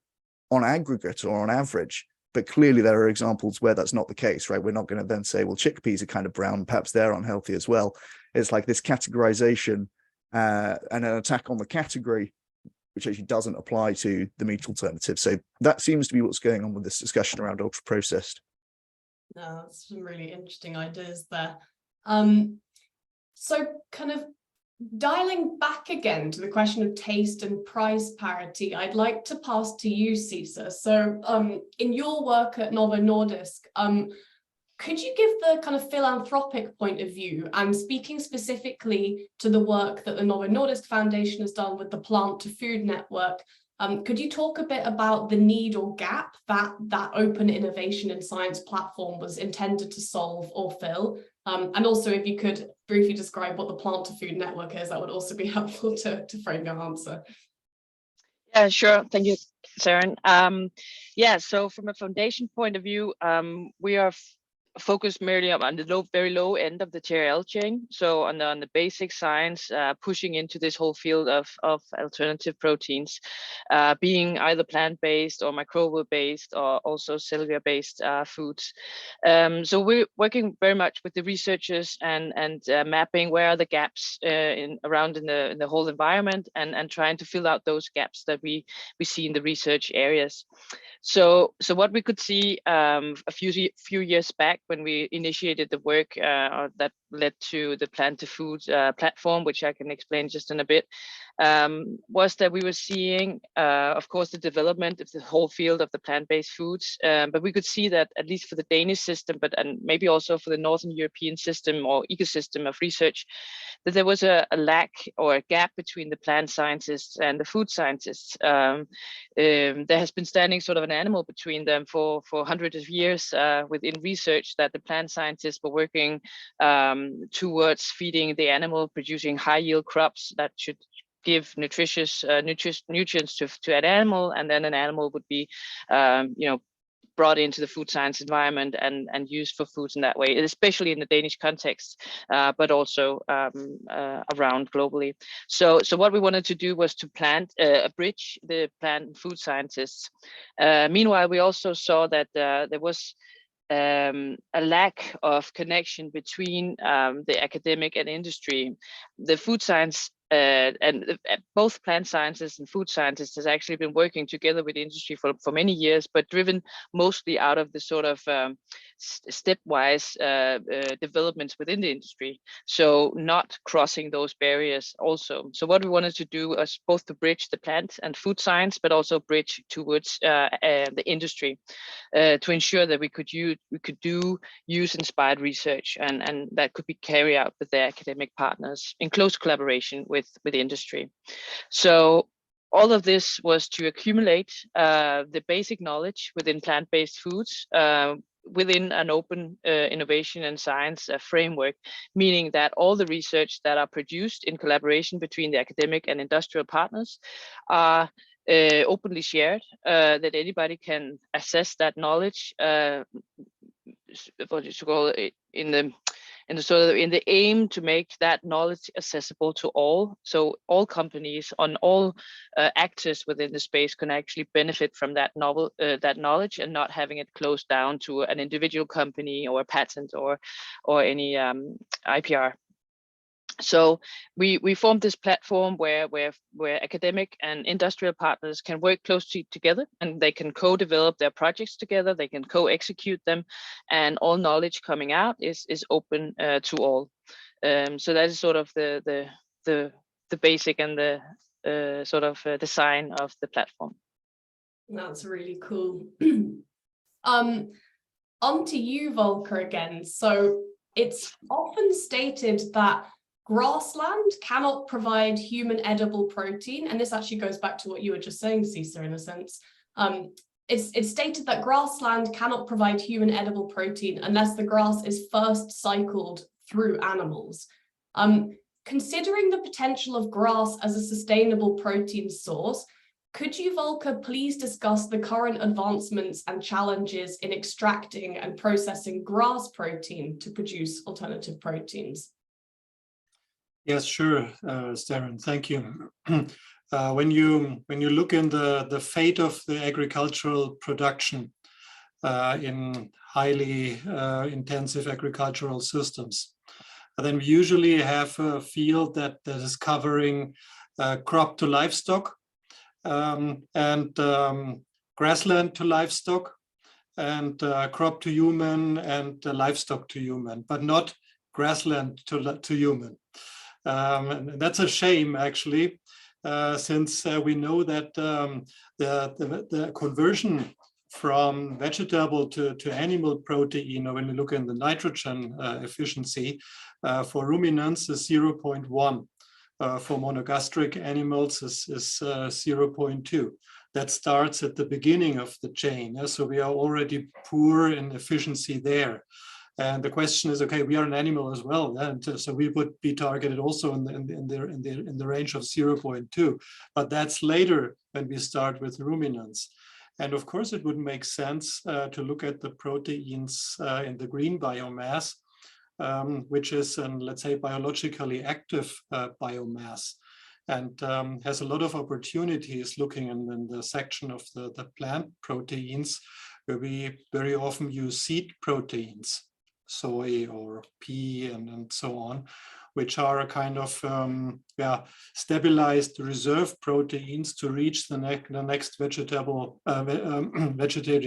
on aggregate or on average. But clearly there are examples where that's not the case, right? We're not going to then say, well, chickpeas are kind of brown, perhaps they're unhealthy as well. It's like this categorization and an attack on the category, which actually doesn't apply to the meat alternative. So that seems to be what's going on with this discussion around ultra-processed. No, that's some really interesting ideas there. So kind of dialing back again to the question of taste and price parity, I'd like to pass to you, Cesar. So in your work at Novo Nordisk, could you give the kind of philanthropic point of view, and speaking specifically to the work that the Novo Nordisk Foundation has done with the Plant to Food Network, could you talk a bit about the need or gap that open innovation in science platform was intended to solve or fill? And also, if you could briefly describe what the Plant to Food Network is, that would also be helpful to frame your answer. Yeah, sure. Thank you, Sharon. Yeah, so from a foundation point of view, we are focused merely on the very low end of the TRL chain. So on the basic science, pushing into this whole field of alternative proteins, being either plant-based or microbial-based or also cellular-based foods. So we're working very much with the researchers and mapping where are the gaps around in the whole environment, and trying to fill out those gaps that we see in the research areas. So what we could see a few years back when we initiated the work that led to the Plant to Food platform, which I can explain just in a bit, was that we were seeing, of course, the development of the whole field of the plant-based foods, but we could see that at least for the Danish system, and maybe also for the Northern European system or ecosystem of research, that there was a lack or a gap between the plant scientists and the food scientists. There has been standing sort of an animal between them for hundreds of years within research, that the plant scientists were working towards feeding the animal, producing high yield crops that should give nutritious nutrients to an animal, and then an animal would be brought into the food science environment and used for foods in that way, especially in the Danish context, but also around globally. So what we wanted to do was to bridge the plant and food scientists. Meanwhile, we also saw that there was a lack of connection between the academic and industry. The food science and both plant scientists and food scientists has actually been working together with industry for many years, but driven mostly out of the sort of stepwise developments within the industry. So not crossing those barriers also. So what we wanted to do was both to bridge the plant and food science, but also bridge towards the industry to ensure that we could do use-inspired research, and that could be carried out with their academic partners in close collaboration with industry. So all of this was to accumulate the basic knowledge within plant-based foods within an open innovation and science framework, meaning that all the research that are produced in collaboration between the academic and industrial partners are openly shared, that anybody can assess that knowledge, what you call it, in the aim to make that knowledge accessible to all. So all companies on all actors within the space can actually benefit from that knowledge, and not having it closed down to an individual company or a patent or any IPR. So we formed this platform where academic and industrial partners can work closely together, and they can co-develop their projects together, they can co-execute them, and all knowledge coming out is open to all. So that is sort of the basic and the sort of design of the platform. That's really cool. On to you, Volker, again. So it's often stated that grassland cannot provide human edible protein, and this actually goes back to what you were just saying, Cesar, in a sense. It's stated that grassland cannot provide human edible protein unless the grass is first cycled through animals. Considering the potential of grass as a sustainable protein source, could you, Volker, please discuss the current advancements and challenges in extracting and processing grass protein to produce alternative proteins? Yes, sure, Staren, thank you. When you look in the fate of the agricultural production in highly intensive agricultural systems, then we usually have a field that is covering crop to livestock, and grassland to livestock, and crop to human, and livestock to human, but not grassland to human. And that's a shame, actually, since we know that the conversion from vegetable to animal protein, or when we look in the nitrogen efficiency for ruminants, is 0.1. For monogastric animals is 0.2. That starts at the beginning of the chain. So we are already poor in efficiency there. And the question is, okay, we are an animal as well, and so we would be targeted also in the range of 0.2. But that's later when we start with ruminants. And of course, it would make sense to look at the proteins in the green biomass, which is, let's say, biologically active biomass, and has a lot of opportunities looking in the section of the plant proteins, where we very often use seed proteins, soy or pea and so on, which are a kind of stabilized reserve proteins to reach the next vegetative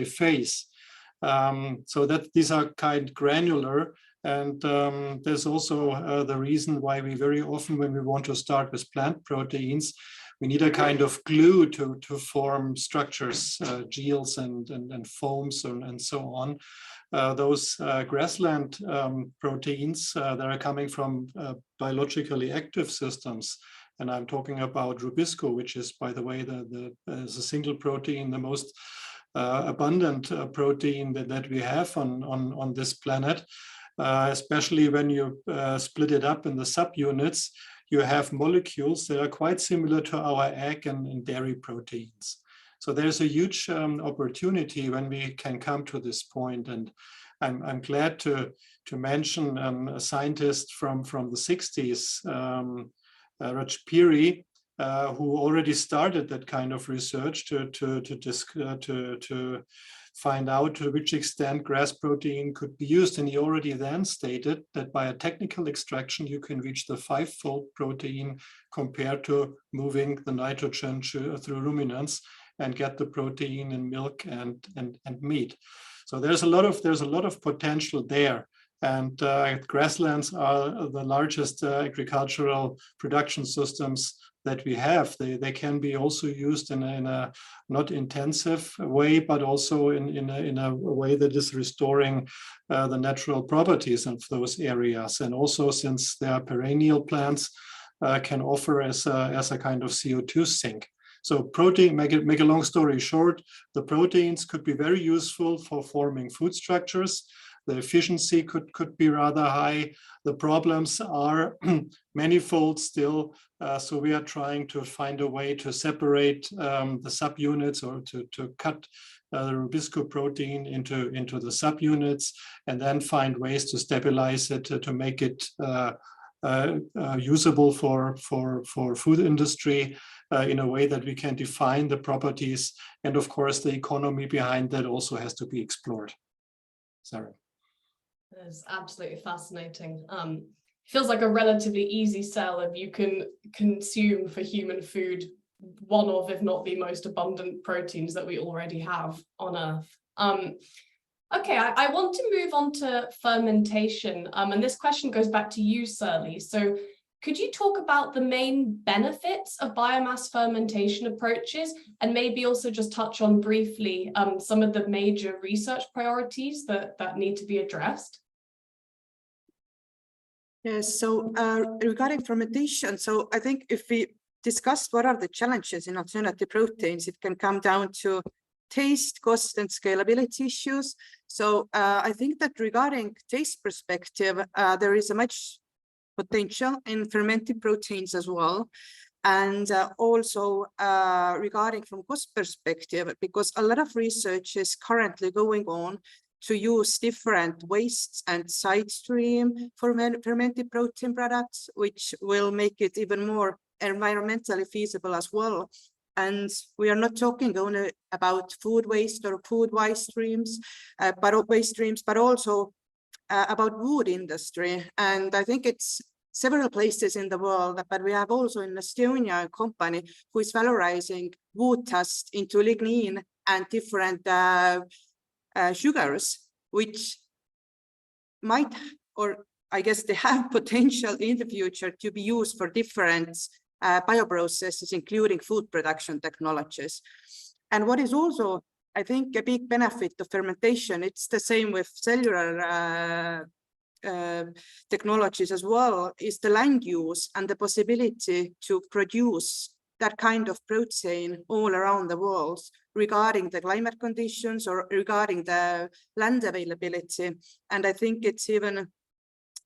phase. So that these are kind granular. And there's also the reason why we very often, when we want to start with plant proteins, we need a kind of glue to form structures, geles and foams and so on. Those grassland proteins that are coming from biologically active systems. And I'm talking about Rubisco, which is, by the way, the single protein, the most abundant protein that we have on this planet. Especially when you split it up in the subunits, you have molecules that are quite similar to our egg and dairy proteins. So there's a huge opportunity when we can come to this point. And I'm glad to mention a scientist from the 60s, Raj Piri, who already started that kind of research to find out to which extent grass protein could be used. And he already then stated that by a technical extraction, you can reach the 5-fold protein compared to moving the nitrogen through ruminants and get the protein in milk and meat. So there's a lot of potential there. And grasslands are the largest agricultural production systems that we have. They can be also used in a not intensive way, but also in a way that is restoring the natural properties of those areas. And also, since they are perennial plants, can offer as a kind of CO2 sink. So protein, make a long story short, the proteins could be very useful for forming food structures. The efficiency could be rather high. The problems are manifold still. So we are trying to find a way to separate the subunits, or to cut the Rubisco protein into the subunits, and then find ways to stabilize it to make it usable for food industry in a way that we can define the properties. And of course, the economy behind that also has to be explored. Sorry. That's absolutely fascinating. Feels like a relatively easy sell if you can consume for human food one of, if not the most abundant proteins that we already have on Earth. Okay, I want to move on to fermentation. And this question goes back to you, Surly. So could you talk about the main benefits of biomass fermentation approaches, and maybe also just touch on briefly some of the major research priorities that need to be addressed? Yes, so regarding fermentation, so I think if we discuss what are the challenges in alternative proteins, it can come down to taste, cost, and scalability issues. So I think that regarding taste perspective, there is a much potential in fermented proteins as well. And also regarding from cost perspective, because a lot of research is currently going on to use different wastes and side stream for fermented protein products, which will make it even more environmentally feasible as well. And we are not talking only about food waste or food waste streams, but also about wood industry. And I think it's several places in the world, but we have also in Estonia a company who is valorizing wood dust into lignin and different sugars, which might, or I guess they have potential in the future to be used for different bioprocesses, including food production technologies. And what is also, I think, a big benefit of fermentation, it's the same with cellular technologies as well, is the land use and the possibility to produce that kind of protein all around the world, regarding the climate conditions or regarding the land availability. And I think it's even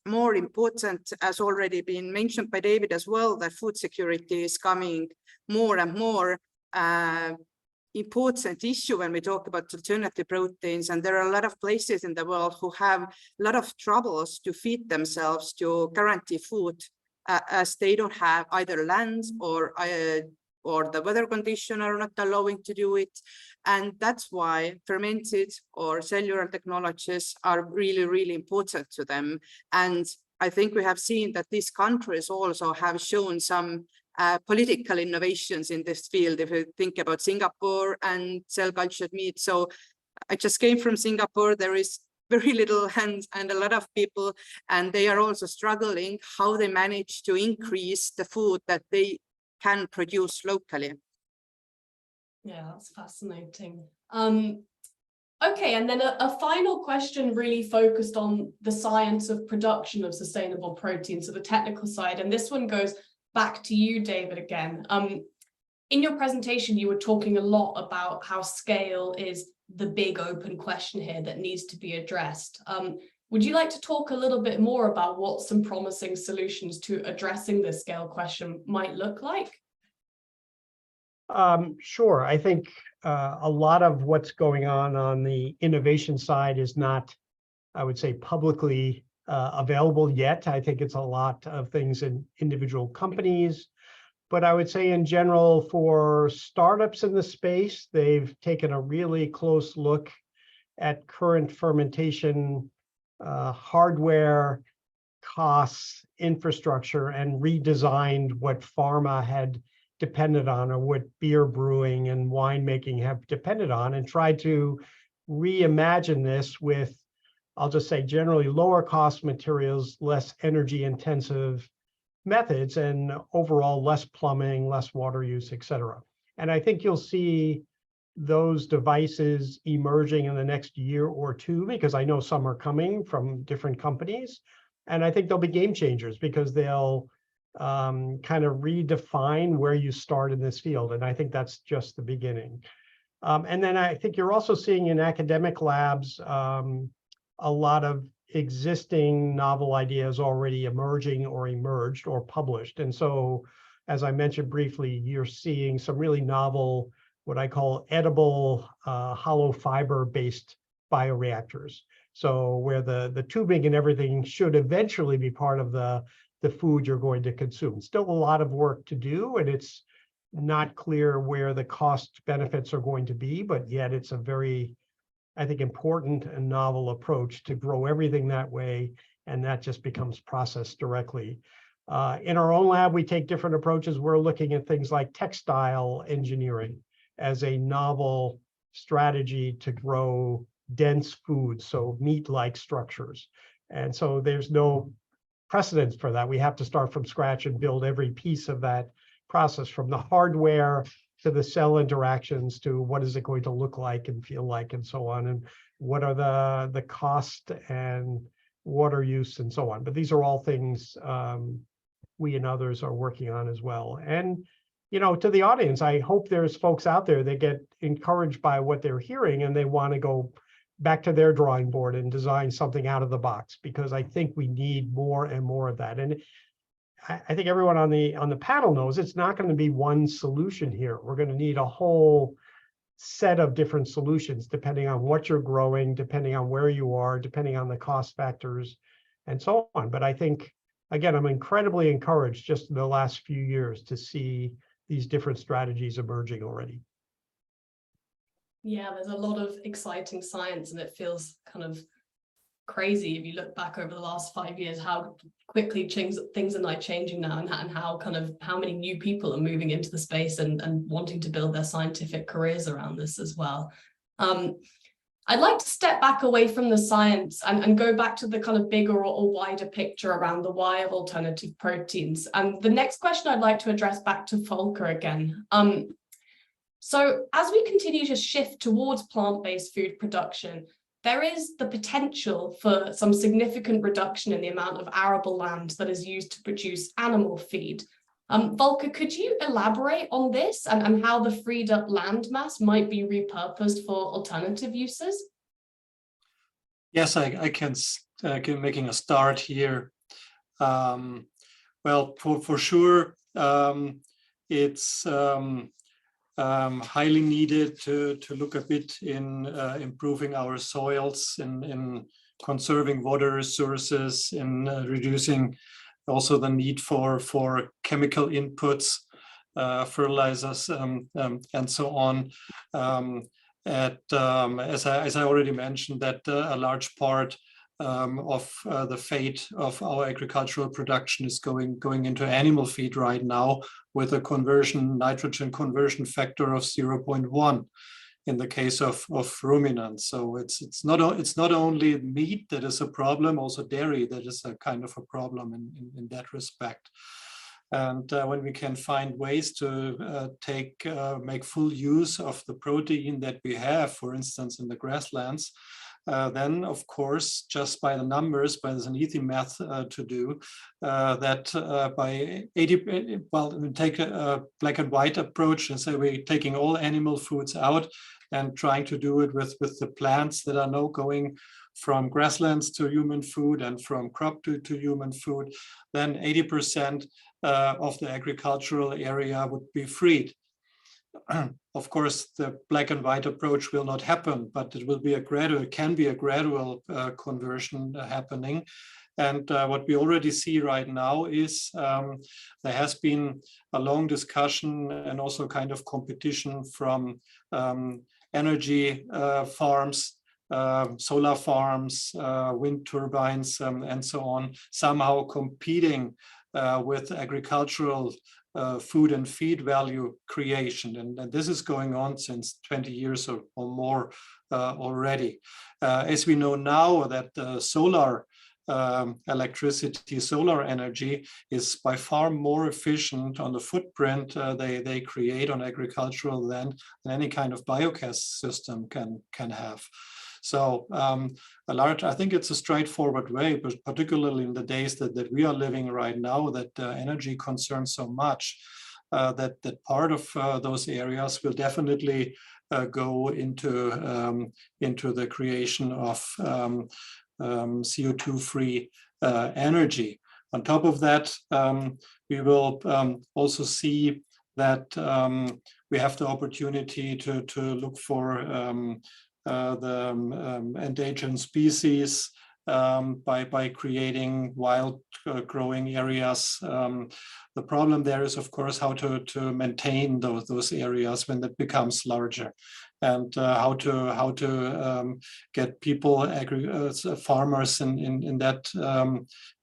more important, as already been mentioned by David as well, that food security is coming more and more important issue when we talk about alternative proteins, and there are a lot of places in the world who have a lot of troubles to feed themselves, to guarantee food, as they don't have either land or the weather condition are not allowing to do it. And that's why fermented or cellular technologies are really, really important to them. And I think we have seen that these countries also have shown some political innovations in this field. If you think about Singapore and cell cultured meat. So I just came from Singapore. There is very little hands and a lot of people, and they are also struggling how they manage to increase the food that they can produce locally. Yeah, that's fascinating. Okay, and then a final question really focused on the science of production of sustainable protein, so the technical side, and this one goes back to you, David, again. In your presentation, you were talking a lot about how scale is the big open question here that needs to be addressed. Would you like to talk a little bit more about what some promising solutions to addressing the scale question might look like? Sure. I think a lot of what's going on the innovation side is not, I would say, publicly available yet. I think it's a lot of things in individual companies. But I would say in general, for startups in the space, they've taken a really close look at current fermentation hardware, costs, infrastructure, and redesigned what pharma had depended on, or what beer brewing and winemaking have depended on, and tried to reimagine this with, I'll just say, generally lower cost materials, less energy intensive methods, and overall less plumbing, less water use, et cetera. And I think you'll see those devices emerging in the next year or two, because I know some are coming from different companies. And I think they'll be game changers because they'll kind of redefine where you start in this field. And I think that's just the beginning. And then I think you're also seeing in academic labs a lot of existing novel ideas already emerging or emerged or published. And so, as I mentioned briefly, you're seeing some really novel, what I call edible hollow fiber based bioreactors. So where the tubing and everything should eventually be part of the food you're going to consume. Still a lot of work to do, and it's not clear where the cost benefits are going to be, but yet it's a very, I think, important and novel approach to grow everything that way, and that just becomes processed directly. In our own lab, we take different approaches. We're looking at things like textile engineering as a novel strategy to grow dense foods, so meat-like structures. And so there's no precedence for that. We have to start from scratch and build every piece of that process, from the hardware to the cell interactions to what is it going to look like and feel like and so on, and what are the cost and water use and so on. But these are all things we and others are working on as well. And to the audience, I hope there's folks out there that get encouraged by what they're hearing and they want to go back to their drawing board and design something out of the box, because I think we need more and more of that. And I think everyone on the panel knows it's not going to be one solution here. We're going to need a whole set of different solutions depending on what you're growing, depending on where you are, depending on the cost factors, and so on. But I think, again, I'm incredibly encouraged just in the last few years to see these different strategies emerging already. Yeah, there's a lot of exciting science, and it feels kind of crazy if you look back over the last 5 years, how quickly things are now changing now, and how many new people are moving into the space and wanting to build their scientific careers around this as well. I'd like to step back away from the science and go back to the kind of bigger or wider picture around the why of alternative proteins. And the next question I'd like to address back to Volker again. So as we continue to shift towards plant-based food production, there is the potential for some significant reduction in the amount of arable land that is used to produce animal feed. Volker, could you elaborate on this and how the freed up land mass might be repurposed for alternative uses? Yes, I can making a start here. Well, for sure, it's highly needed to look a bit in improving our soils, in conserving water resources, in reducing also the need for chemical inputs, fertilizers, and so on. As I already mentioned, that a large part of the fate of our agricultural production is going into animal feed right now, with a nitrogen conversion factor of 0.1 in the case of ruminants. So it's not only meat that is a problem, also dairy that is a kind of a problem in that respect. And when we can find ways to make full use of the protein that we have, for instance, in the grasslands, then of course, just by the numbers, by there's an easy math to do, that by 80, well, we take a black and white approach and say we're taking all animal foods out and trying to do it with the plants that are now going from grasslands to human food and from crop to human food, then 80% of the agricultural area would be freed. Of course, the black and white approach will not happen, but it will be can be a gradual conversion happening. And what we already see right now is there has been a long discussion and also kind of competition from energy farms, solar farms, wind turbines, and so on, somehow competing with agricultural food and feed value creation. And this is going on since 20 years or more already. As we know now that solar electricity, solar energy is by far more efficient on the footprint they create on agricultural land than any kind of biogas system can have. So I think it's a straightforward way, but particularly in the days that we are living right now, that energy concerns so much, that part of those areas will definitely go into the creation of CO2-free energy. On top of that, we will also see that we have the opportunity to look for the endangered species by creating wild growing areas. The problem there is, of course, how to maintain those areas when that becomes larger, and how to get people, farmers in that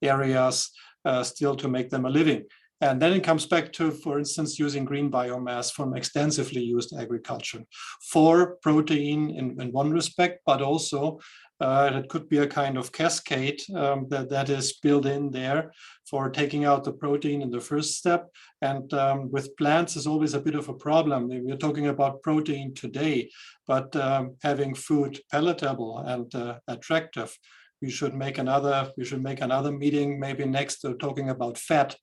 areas still to make them a living. And then it comes back to, for instance, using green biomass from extensively used agriculture for protein in one respect, but also it could be a kind of cascade that is built in there for taking out the protein in the first step. And with plants is always a bit of a problem. We're talking about protein today, but having food palatable and attractive. We should make another meeting maybe next to talking about fat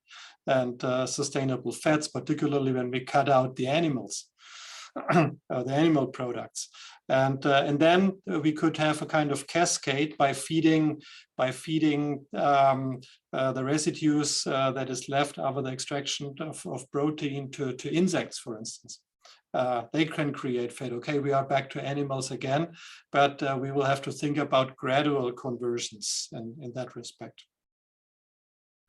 and sustainable fats, particularly when we cut out the animals, the animal products. And then we could have a kind of cascade by feeding the residues that is left after the extraction of protein to insects, for instance. They can create fat. Okay, we are back to animals again, but we will have to think about gradual conversions in that respect.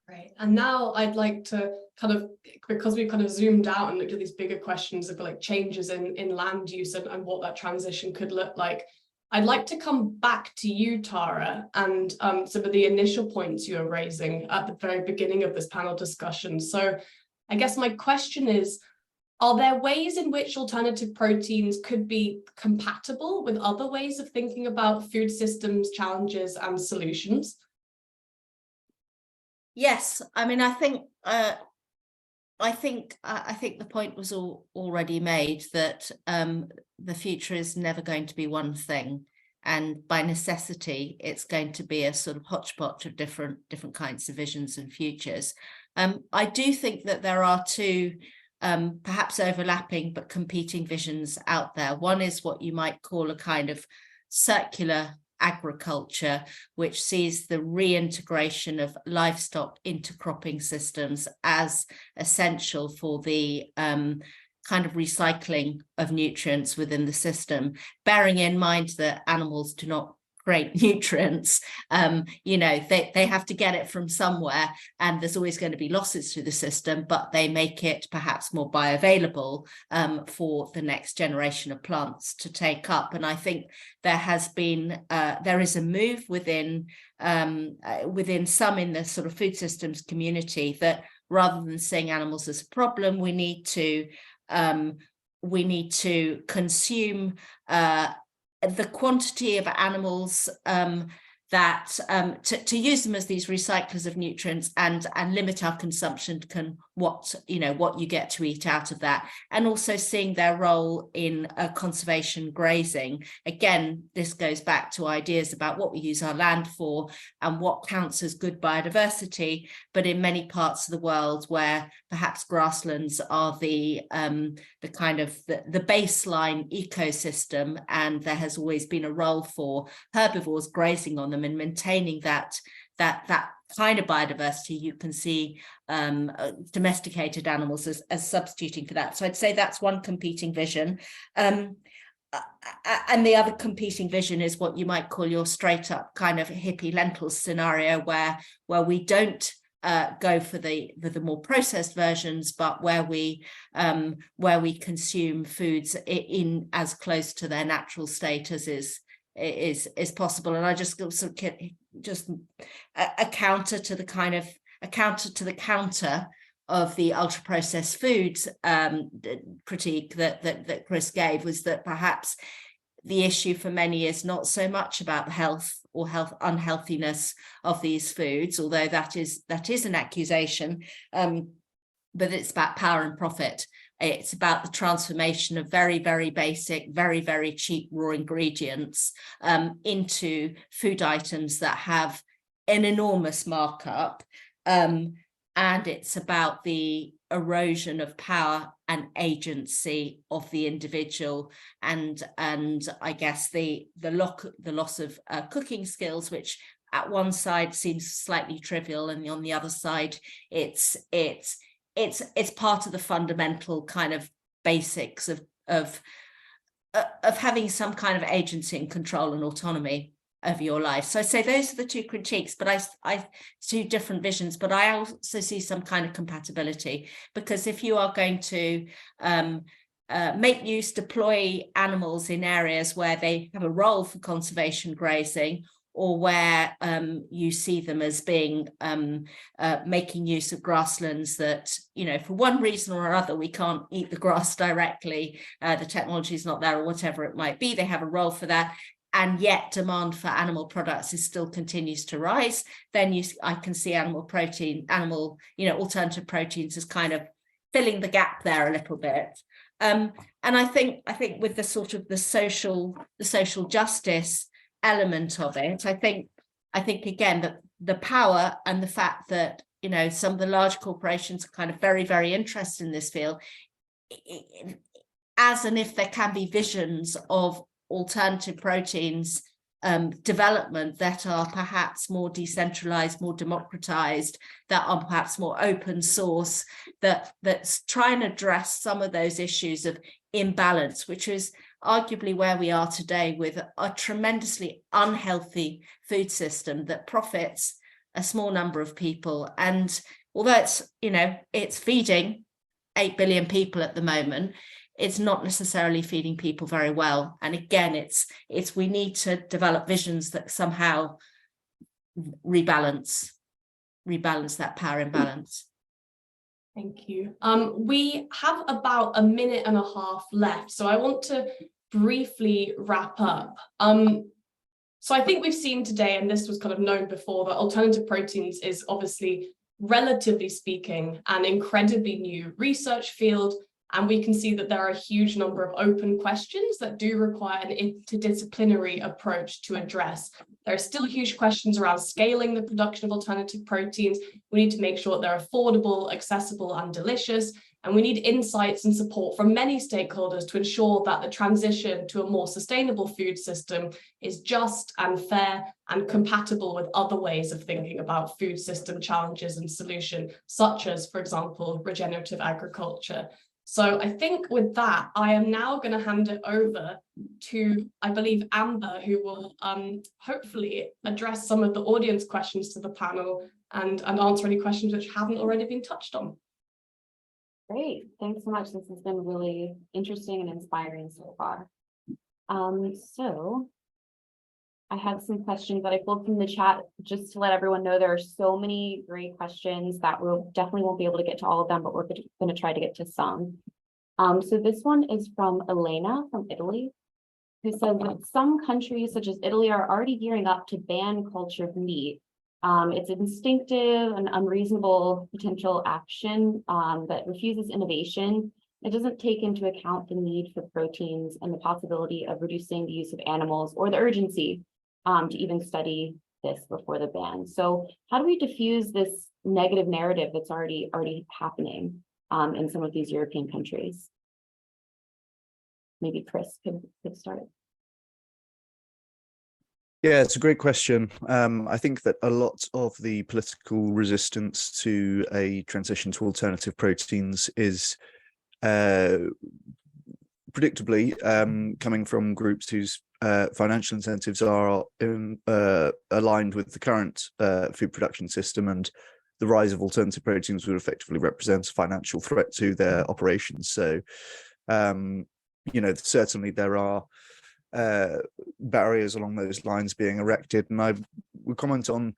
Great. And now I'd like to kind of, because we've kind of zoomed out and looked at these bigger questions of like changes in land use and what that transition could look like, I'd like to come back to you, Tara, and some of the initial points you were raising at the very beginning of this panel discussion. So I guess my question is, are there ways in which alternative proteins could be compatible with other ways of thinking about food systems, challenges, and solutions? Yes, I mean, I think the point was already made that the future is never going to be one thing, and by necessity, it's going to be a sort of hodgepodge of different kinds of visions and futures. I do think that there are two perhaps overlapping but competing visions out there. One is what you might call a kind of circular agriculture, which sees the reintegration of livestock into cropping systems as essential for the kind of recycling of nutrients within the system, bearing in mind that animals do not create nutrients. You know, they have to get it from somewhere, and there's always going to be losses through the system, but they make it perhaps more bioavailable for the next generation of plants to take up. And I think there has been there is a move within some in the sort of food systems community that rather than seeing animals as a problem, we need to consume the quantity of animals that to use them as these recyclers of nutrients and limit our consumption what you get to eat out of that, and also seeing their role in conservation grazing. Again, this goes back to ideas about what we use our land for and what counts as good biodiversity. But in many parts of the world where perhaps grasslands are the kind of the baseline ecosystem, and there has always been a role for herbivores grazing on them and maintaining that kind of biodiversity, you can see domesticated animals as substituting for that. So I'd say that's one competing vision. And the other competing vision is what you might call your straight up kind of hippie lentils scenario, where we don't go for the more processed versions, but where we consume foods in as close to their natural state as is possible. And I just sort of just a counter to the counter of the ultra processed foods critique that Chris gave, was that perhaps the issue for many is not so much about the health or unhealthiness of these foods, although that is an accusation, but it's about power and profit. It's about the transformation of very, very basic, very, very cheap raw ingredients into food items that have an enormous markup. And it's about the erosion of power and agency of the individual, and I guess the loss of cooking skills, which at one side seems slightly trivial, and on the other side it's part of the fundamental kind of basics of having some kind of agency and control and autonomy over your life. So I'd say those are the two critiques, but I two different visions, but I also see some kind of compatibility, because if you are going to deploy animals in areas where they have a role for conservation grazing, or where you see them as being making use of grasslands that, for one reason or other, we can't eat the grass directly, the technology is not there, or whatever it might be, they have a role for that, and yet demand for animal products still continues to rise, then I can see alternative proteins as kind of filling the gap there a little bit. And I think with the sort of the social justice element of it, I think again that the power and the fact that some of the large corporations are kind of very, very interested in this field, as and if there can be visions of alternative proteins development that are perhaps more decentralized, more democratized, that are perhaps more open source, that's trying to address some of those issues of imbalance, which is arguably where we are today, with a tremendously unhealthy food system that profits a small number of people. And although it's feeding 8 billion people at the moment, it's not necessarily feeding people very well. And again, it's we need to develop visions that somehow rebalance that power imbalance. Thank you. We have about a minute and a half left, so I want to briefly wrap up. So I think we've seen today, and this was kind of known before, that alternative proteins is obviously, relatively speaking, an incredibly new research field. And we can see that there are a huge number of open questions that do require an interdisciplinary approach to address. There are still huge questions around scaling the production of alternative proteins. We need to make sure that they're affordable, accessible, and delicious. And we need insights and support from many stakeholders to ensure that the transition to a more sustainable food system is just and fair and compatible with other ways of thinking about food system challenges and solutions, such as, for example, regenerative agriculture. So I think with that, I am now going to hand it over to, I believe, Amber, who will hopefully address some of the audience questions to the panel and answer any questions which haven't already been touched on. Great, thanks so much. This has been really interesting and inspiring so far. So I have some questions that I pulled from the chat just to let everyone know there are so many great questions that we'll definitely won't be able to get to all of them, but we're going to try to get to some. So this one is from Elena from Italy, who says that some countries such as Italy are already gearing up to ban cultured meat. It's instinctive and unreasonable potential action that refuses innovation. It doesn't take into account the need for proteins and the possibility of reducing the use of animals or the urgency to even study this before the ban. So how do we diffuse this negative narrative that's already happening in some of these European countries? Maybe Chris could start. Yeah, it's a great question. I think that a lot of the political resistance to a transition to alternative proteins is predictably coming from groups whose financial incentives are aligned with the current food production system, and the rise of alternative proteins would effectively represent a financial threat to their operations. So, you know, certainly there are barriers along those lines being erected, and I would comment on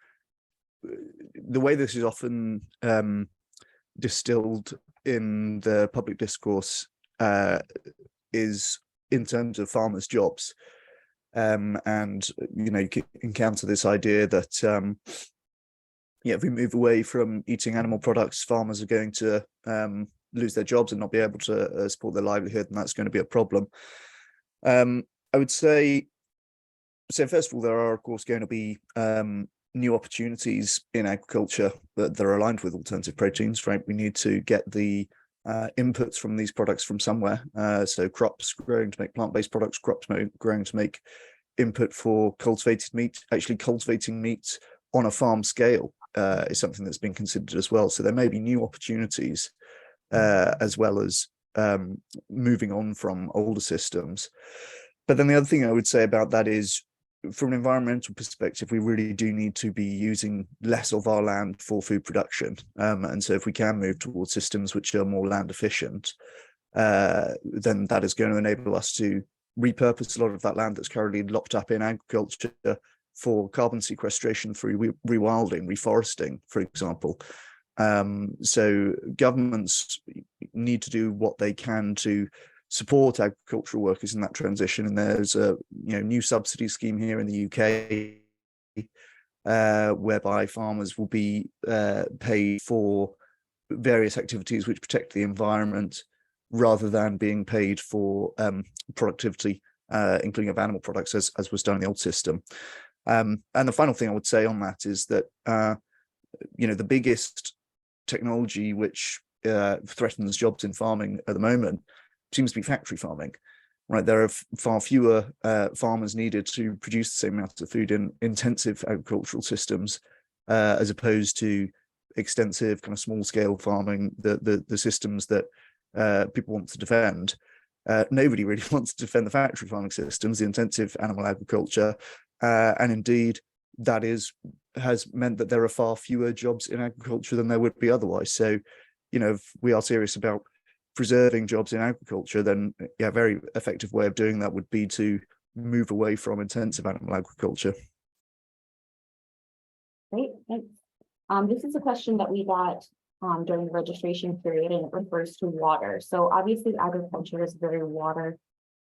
the way this is often distilled in the public discourse is in terms of farmers' jobs. And, you know, you can encounter this idea that, yeah, if we move away from eating animal products, farmers are going to lose their jobs and not be able to support their livelihood, and that's going to be a problem. I would say, first of all, there are, of course, going to be new opportunities in agriculture that are aligned with alternative proteins, right? We need to get the inputs from these products from somewhere. So crops growing to make plant-based products, crops growing to make input for cultivated meat. Actually, cultivating meat on a farm scale is something that's been considered as well. So there may be new opportunities as well as moving on from older systems. But then the other thing I would say about that is, from an environmental perspective, we really do need to be using less of our land for food production. And so if we can move towards systems which are more land efficient, then that is going to enable us to repurpose a lot of that land that's currently locked up in agriculture for carbon sequestration through rewilding, reforesting, for example. So governments need to do what they can to support agricultural workers in that transition, and there's a new subsidy scheme here in the UK whereby farmers will be paid for various activities which protect the environment rather than being paid for productivity, including of animal products, as was done in the old system. And the final thing I would say on that is that the biggest technology which threatens jobs in farming at the moment seems to be factory farming, right? There are far fewer farmers needed to produce the same amount of food in intensive agricultural systems as opposed to extensive kind of small scale farming, the systems that people want to defend. Nobody really wants to defend the factory farming systems, the intensive animal agriculture, and indeed that has meant that there are far fewer jobs in agriculture than there would be otherwise. So, if we are serious about preserving jobs in agriculture, then a very effective way of doing that would be to move away from intensive animal agriculture. Great, thanks. This is a question that we got during the registration period, and it refers to water. So obviously agriculture is a very water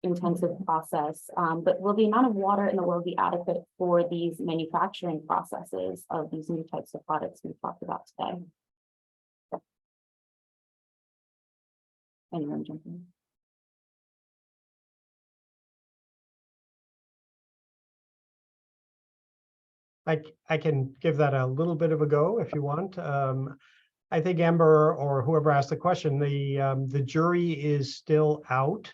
intensive process, but will the amount of water in the world be adequate for these manufacturing processes of these new types of products we've talked about today? Anyone jump in? I can give that a little bit of a go if you want. I think Amber or whoever asked the question, the jury is still out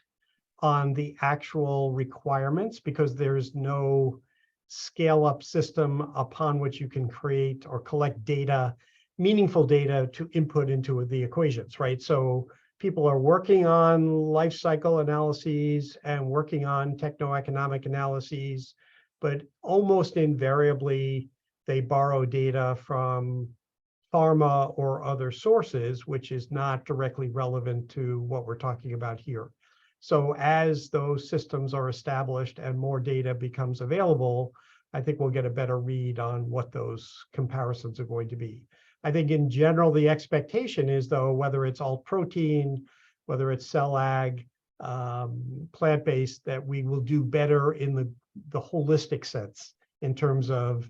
on the actual requirements because there's no scale-up system upon which you can create or collect data, meaningful data to input into the equations, right? So people are working on life cycle analyses and working on techno-economic analyses, but almost invariably they borrow data from pharma or other sources, which is not directly relevant to what we're talking about here. So as those systems are established and more data becomes available, I think we'll get a better read on what those comparisons are going to be. I think in general, the expectation is, though, whether it's alt protein, whether it's cell ag, plant-based, that we will do better in the holistic sense in terms of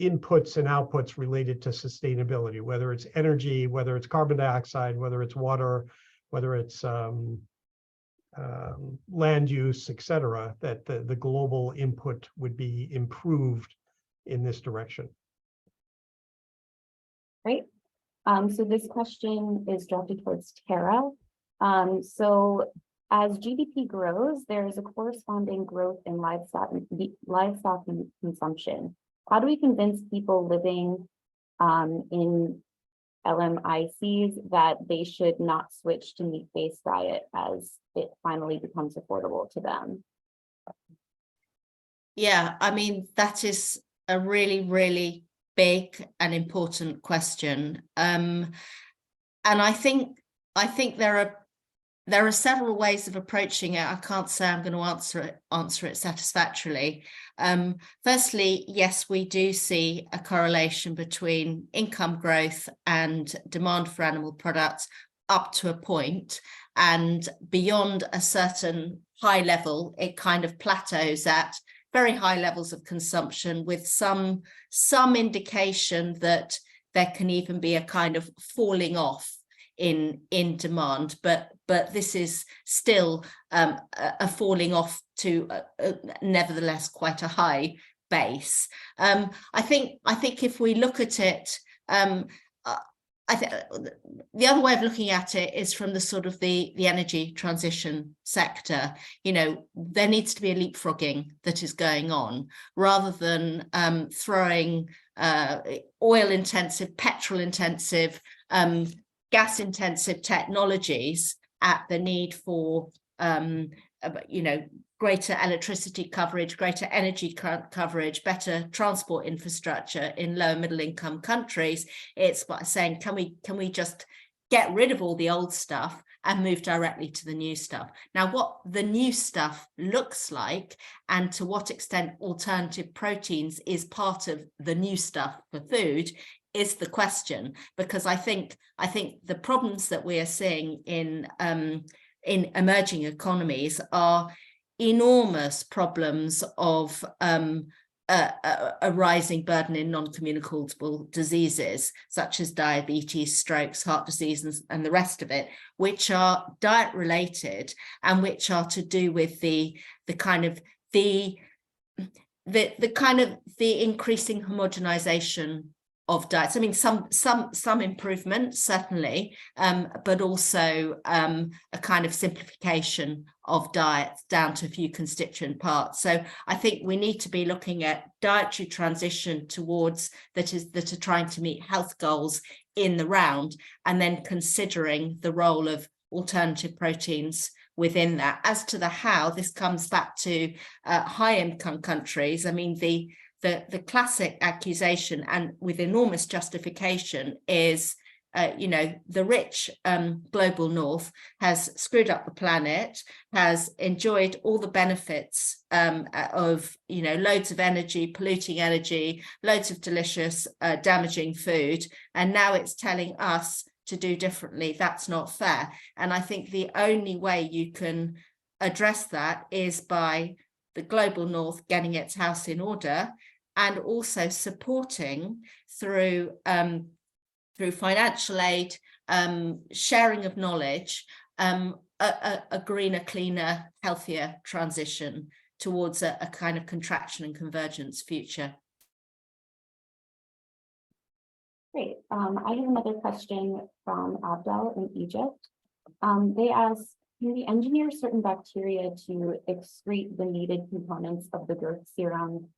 inputs and outputs related to sustainability, whether it's energy, whether it's carbon dioxide, whether it's water, whether it's land use, et cetera, that the global input would be improved in this direction. Great. So this question is directed towards Tara. So as GDP grows, there is a corresponding growth in livestock consumption. How do we convince people living in LMICs that they should not switch to meat-based diet as it finally becomes affordable to them? Yeah, I mean, that is a really, really big and important question. And I think there are several ways of approaching it. I can't say I'm going to answer it satisfactorily. Firstly, yes, we do see a correlation between income growth and demand for animal products up to a point, and beyond a certain high level, it kind of plateaus at very high levels of consumption, with some indication that there can even be a kind of falling off in demand, but this is still a falling off to nevertheless quite a high base. I think if we look at it, I think the other way of looking at it is from the sort of the energy transition sector. You know, there needs to be a leapfrogging that is going on, rather than throwing oil intensive, petrol intensive, gas intensive technologies at the need for greater electricity coverage, greater energy coverage, better transport infrastructure in low middle income countries. It's by saying, can we just get rid of all the old stuff and move directly to the new stuff? Now, what the new stuff looks like, and to what extent alternative proteins is part of the new stuff for food, is the question. Because I think the problems that we are seeing in emerging economies are enormous problems of a rising burden in non-communicable diseases such as diabetes, strokes, heart disease, and the rest of it, which are diet related and which are to do with the increasing homogenization of diets. I mean, some improvement, certainly, but also a kind of simplification of diets down to a few constituent parts. So I think we need to be looking at dietary transition towards that are trying to meet health goals in the round, and then considering the role of alternative proteins within that. As to the how, this comes back to high income countries. I mean, the classic accusation, and with enormous justification, is the rich global north has screwed up the planet, has enjoyed all the benefits of loads of energy, polluting energy, loads of delicious damaging food, and now it's telling us to do differently. That's not fair. And I think the only way you can address that is by the global north getting its house in order, and also supporting through financial aid, sharing of knowledge, a greener, cleaner, healthier transition towards a kind of contraction and convergence future. Great. I have another question from Abdel in Egypt. They ask, can we engineer certain bacteria to excrete the needed components of the growth serum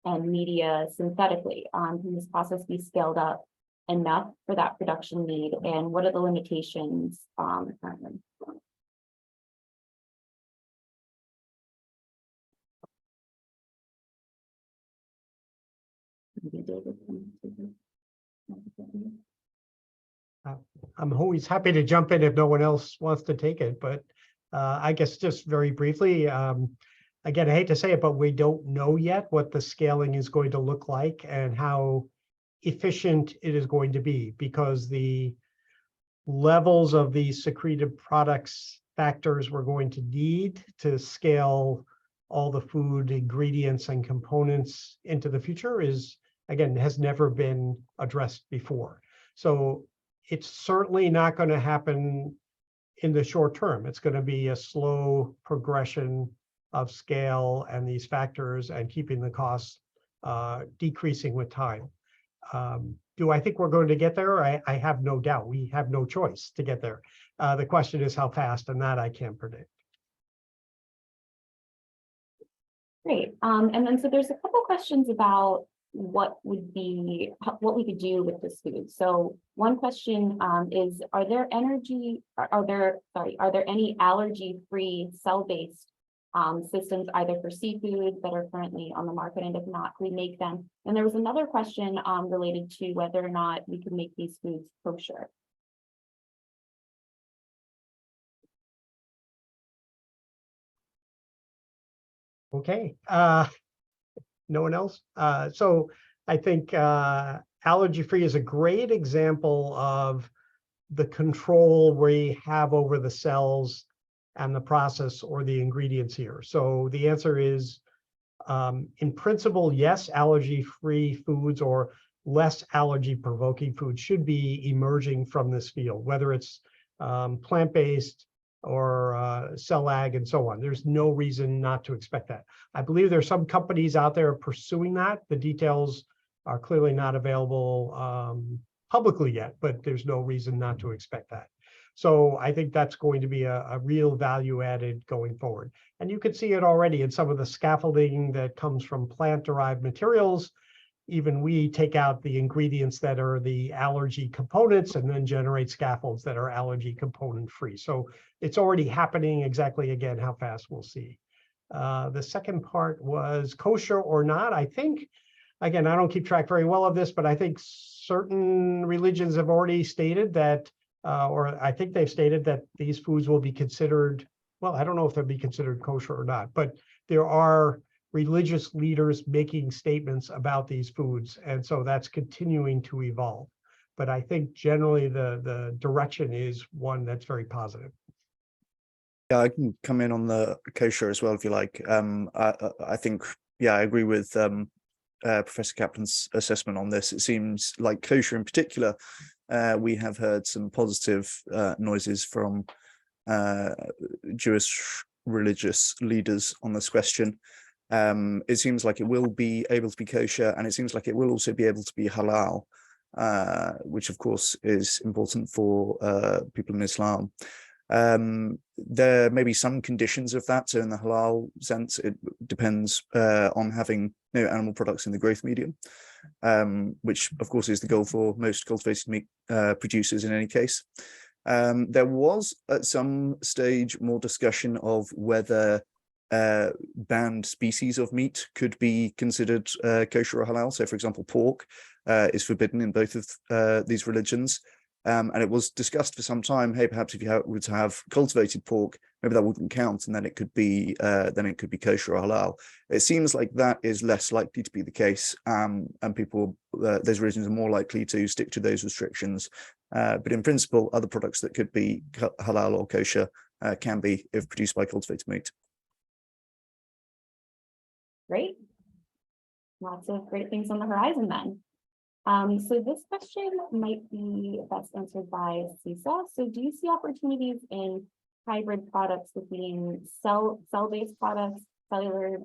and media synthetically? Can this process be scaled up enough for that production need, and what are the limitations currently? I'm always happy to jump in if no one else wants to take it, but I guess just very briefly, again, I hate to say it, but we don't know yet what the scaling is going to look like and how efficient it is going to be, because the levels of these secreted products factors we're going to need to scale all the food ingredients and components into the future is, again, has never been addressed before. So it's certainly not going to happen in the short term. It's going to be a slow progression of scale and these factors and keeping the costs decreasing with time. Do I think we're going to get there? I have no doubt. We have no choice to get there. The question is how fast, and that I can't predict. Great. And then so there's a couple questions about what we could do with this food. So one question is, are there any allergy-free cell-based systems either for seafood that are currently on the market, and if not, we make them? And there was another question related to whether or not we could make these foods kosher. Okay, no one else? So I think allergy-free is a great example of the control we have over the cells and the process or the ingredients here. So the answer is, in principle, yes, allergy-free foods or less allergy-provoking foods should be emerging from this field, whether it's plant-based or cell ag and so on. There's no reason not to expect that. I believe there's some companies out there pursuing that. The details are clearly not available publicly yet, but there's no reason not to expect that. So I think that's going to be a real value added going forward. And you can see it already in some of the scaffolding that comes from plant-derived materials. Even we take out the ingredients that are the allergy components and then generate scaffolds that are allergy component free. So it's already happening. Exactly, again, how fast we'll see. The second part was kosher or not. I think, again, I don't keep track very well of this, but I think certain religions have already stated that, or I think they've stated that these foods will be considered, well, I don't know if they'll be considered kosher or not, but there are religious leaders making statements about these foods. And so that's continuing to evolve. But I think generally the direction is one that's very positive. Yeah, I can come in on the kosher as well, if you like. I think, yeah, I agree with Professor Kaplan's assessment on this. It seems like kosher in particular, we have heard some positive noises from Jewish religious leaders on this question. It seems like it will be able to be kosher, and it seems like it will also be able to be halal, which of course is important for people in Islam. There may be some conditions of that. So in the halal sense, it depends on having no animal products in the growth medium, which of course is the goal for most cultivated meat producers in any case. There was at some stage more discussion of whether banned species of meat could be considered kosher or halal. So for example, pork is forbidden in both of these religions. And it was discussed for some time, hey, perhaps if you were to have cultivated pork, maybe that wouldn't count, and then it could be kosher or halal. It seems like that is less likely to be the case, and people, those religions are more likely to stick to those restrictions. But in principle, other products that could be halal or kosher can be if produced by cultivated meat. Great. Lots of great things on the horizon then. So this question might be best answered by Cisa. So do you see opportunities in hybrid products between cell-based products, cellular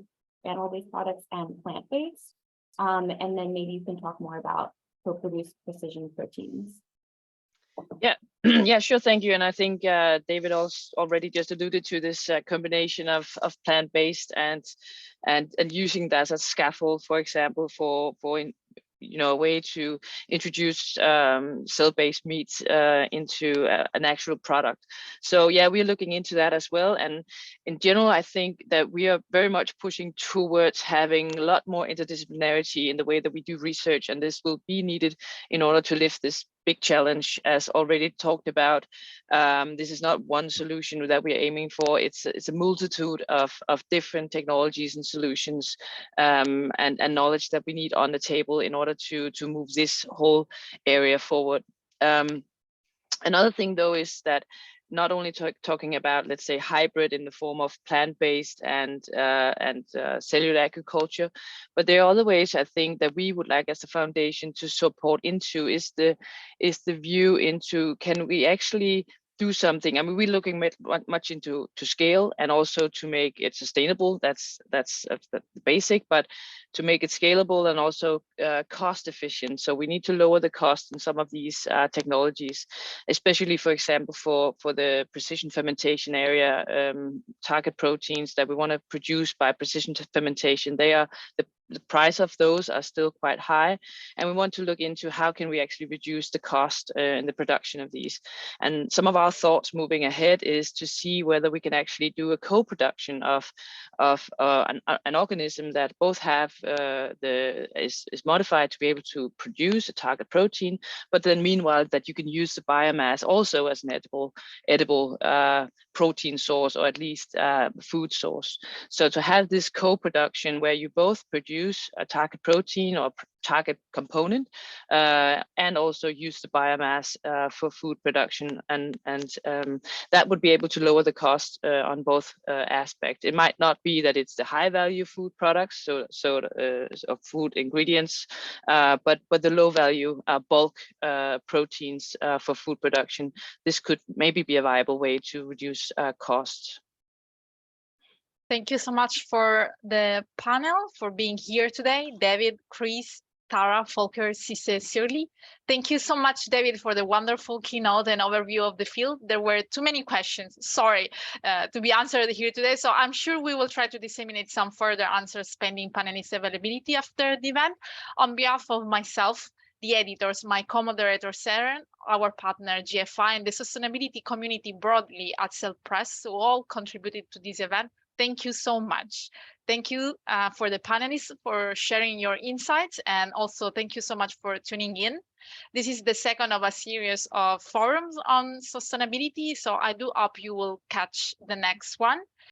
animal-based products, and plant-based? And then maybe you can talk more about co-produced precision proteins. Yeah, yeah, sure. Thank you. And I think David also already just alluded to this combination of plant-based and using that as a scaffold, for example, for a way to introduce cell-based meats into an actual product. So yeah, we're looking into that as well. And in general, I think that we are very much pushing towards having a lot more interdisciplinarity in the way that we do research, and this will be needed in order to lift this big challenge, as already talked about. This is not one solution that we're aiming for. It's a multitude of different technologies and solutions and knowledge that we need on the table in order to move this whole area forward. Another thing, though, is that not only talking about, let's say, hybrid in the form of plant-based and cellular agriculture, but there are other ways I think that we would like as a foundation to support into is the view into, can we actually do something? I mean, we're looking much into scale and also to make it sustainable. That's the basic, but to make it scalable and also cost efficient. So we need to lower the cost in some of these technologies, especially, for example, for the precision fermentation area, target proteins that we want to produce by precision fermentation. They are the price of those are still quite high, and we want to look into how can we actually reduce the cost in the production of these. And some of our thoughts moving ahead is to see whether we can actually do a co-production of an organism that both have is modified to be able to produce a target protein, but then meanwhile that you can use the biomass also as an edible protein source, or at least food source. So to have this co-production where you both produce a target protein or target component and also use the biomass for food production, and that would be able to lower the cost on both aspects. It might not be that it's the high value food products, so food ingredients, but the low value bulk proteins for food production. This could maybe be a viable way to reduce costs. Thank you so much for the panel, for being here today. David, Chris, Tara, Volker, Cisse, Shirley. Thank you so much, David, for the wonderful keynote and overview of the field. There were too many questions, sorry, to be answered here today. So I'm sure we will try to disseminate some further answers pending panelist availability after the event. On behalf of myself, the editors, my co-moderator, Saren, our partner, GFI, and the sustainability community broadly at Cell Press, who all contributed to this event, thank you so much. Thank you for the panelists for sharing your insights, and also thank you so much for tuning in. This is the second of a series of forums on sustainability, so I do hope you will catch the next one.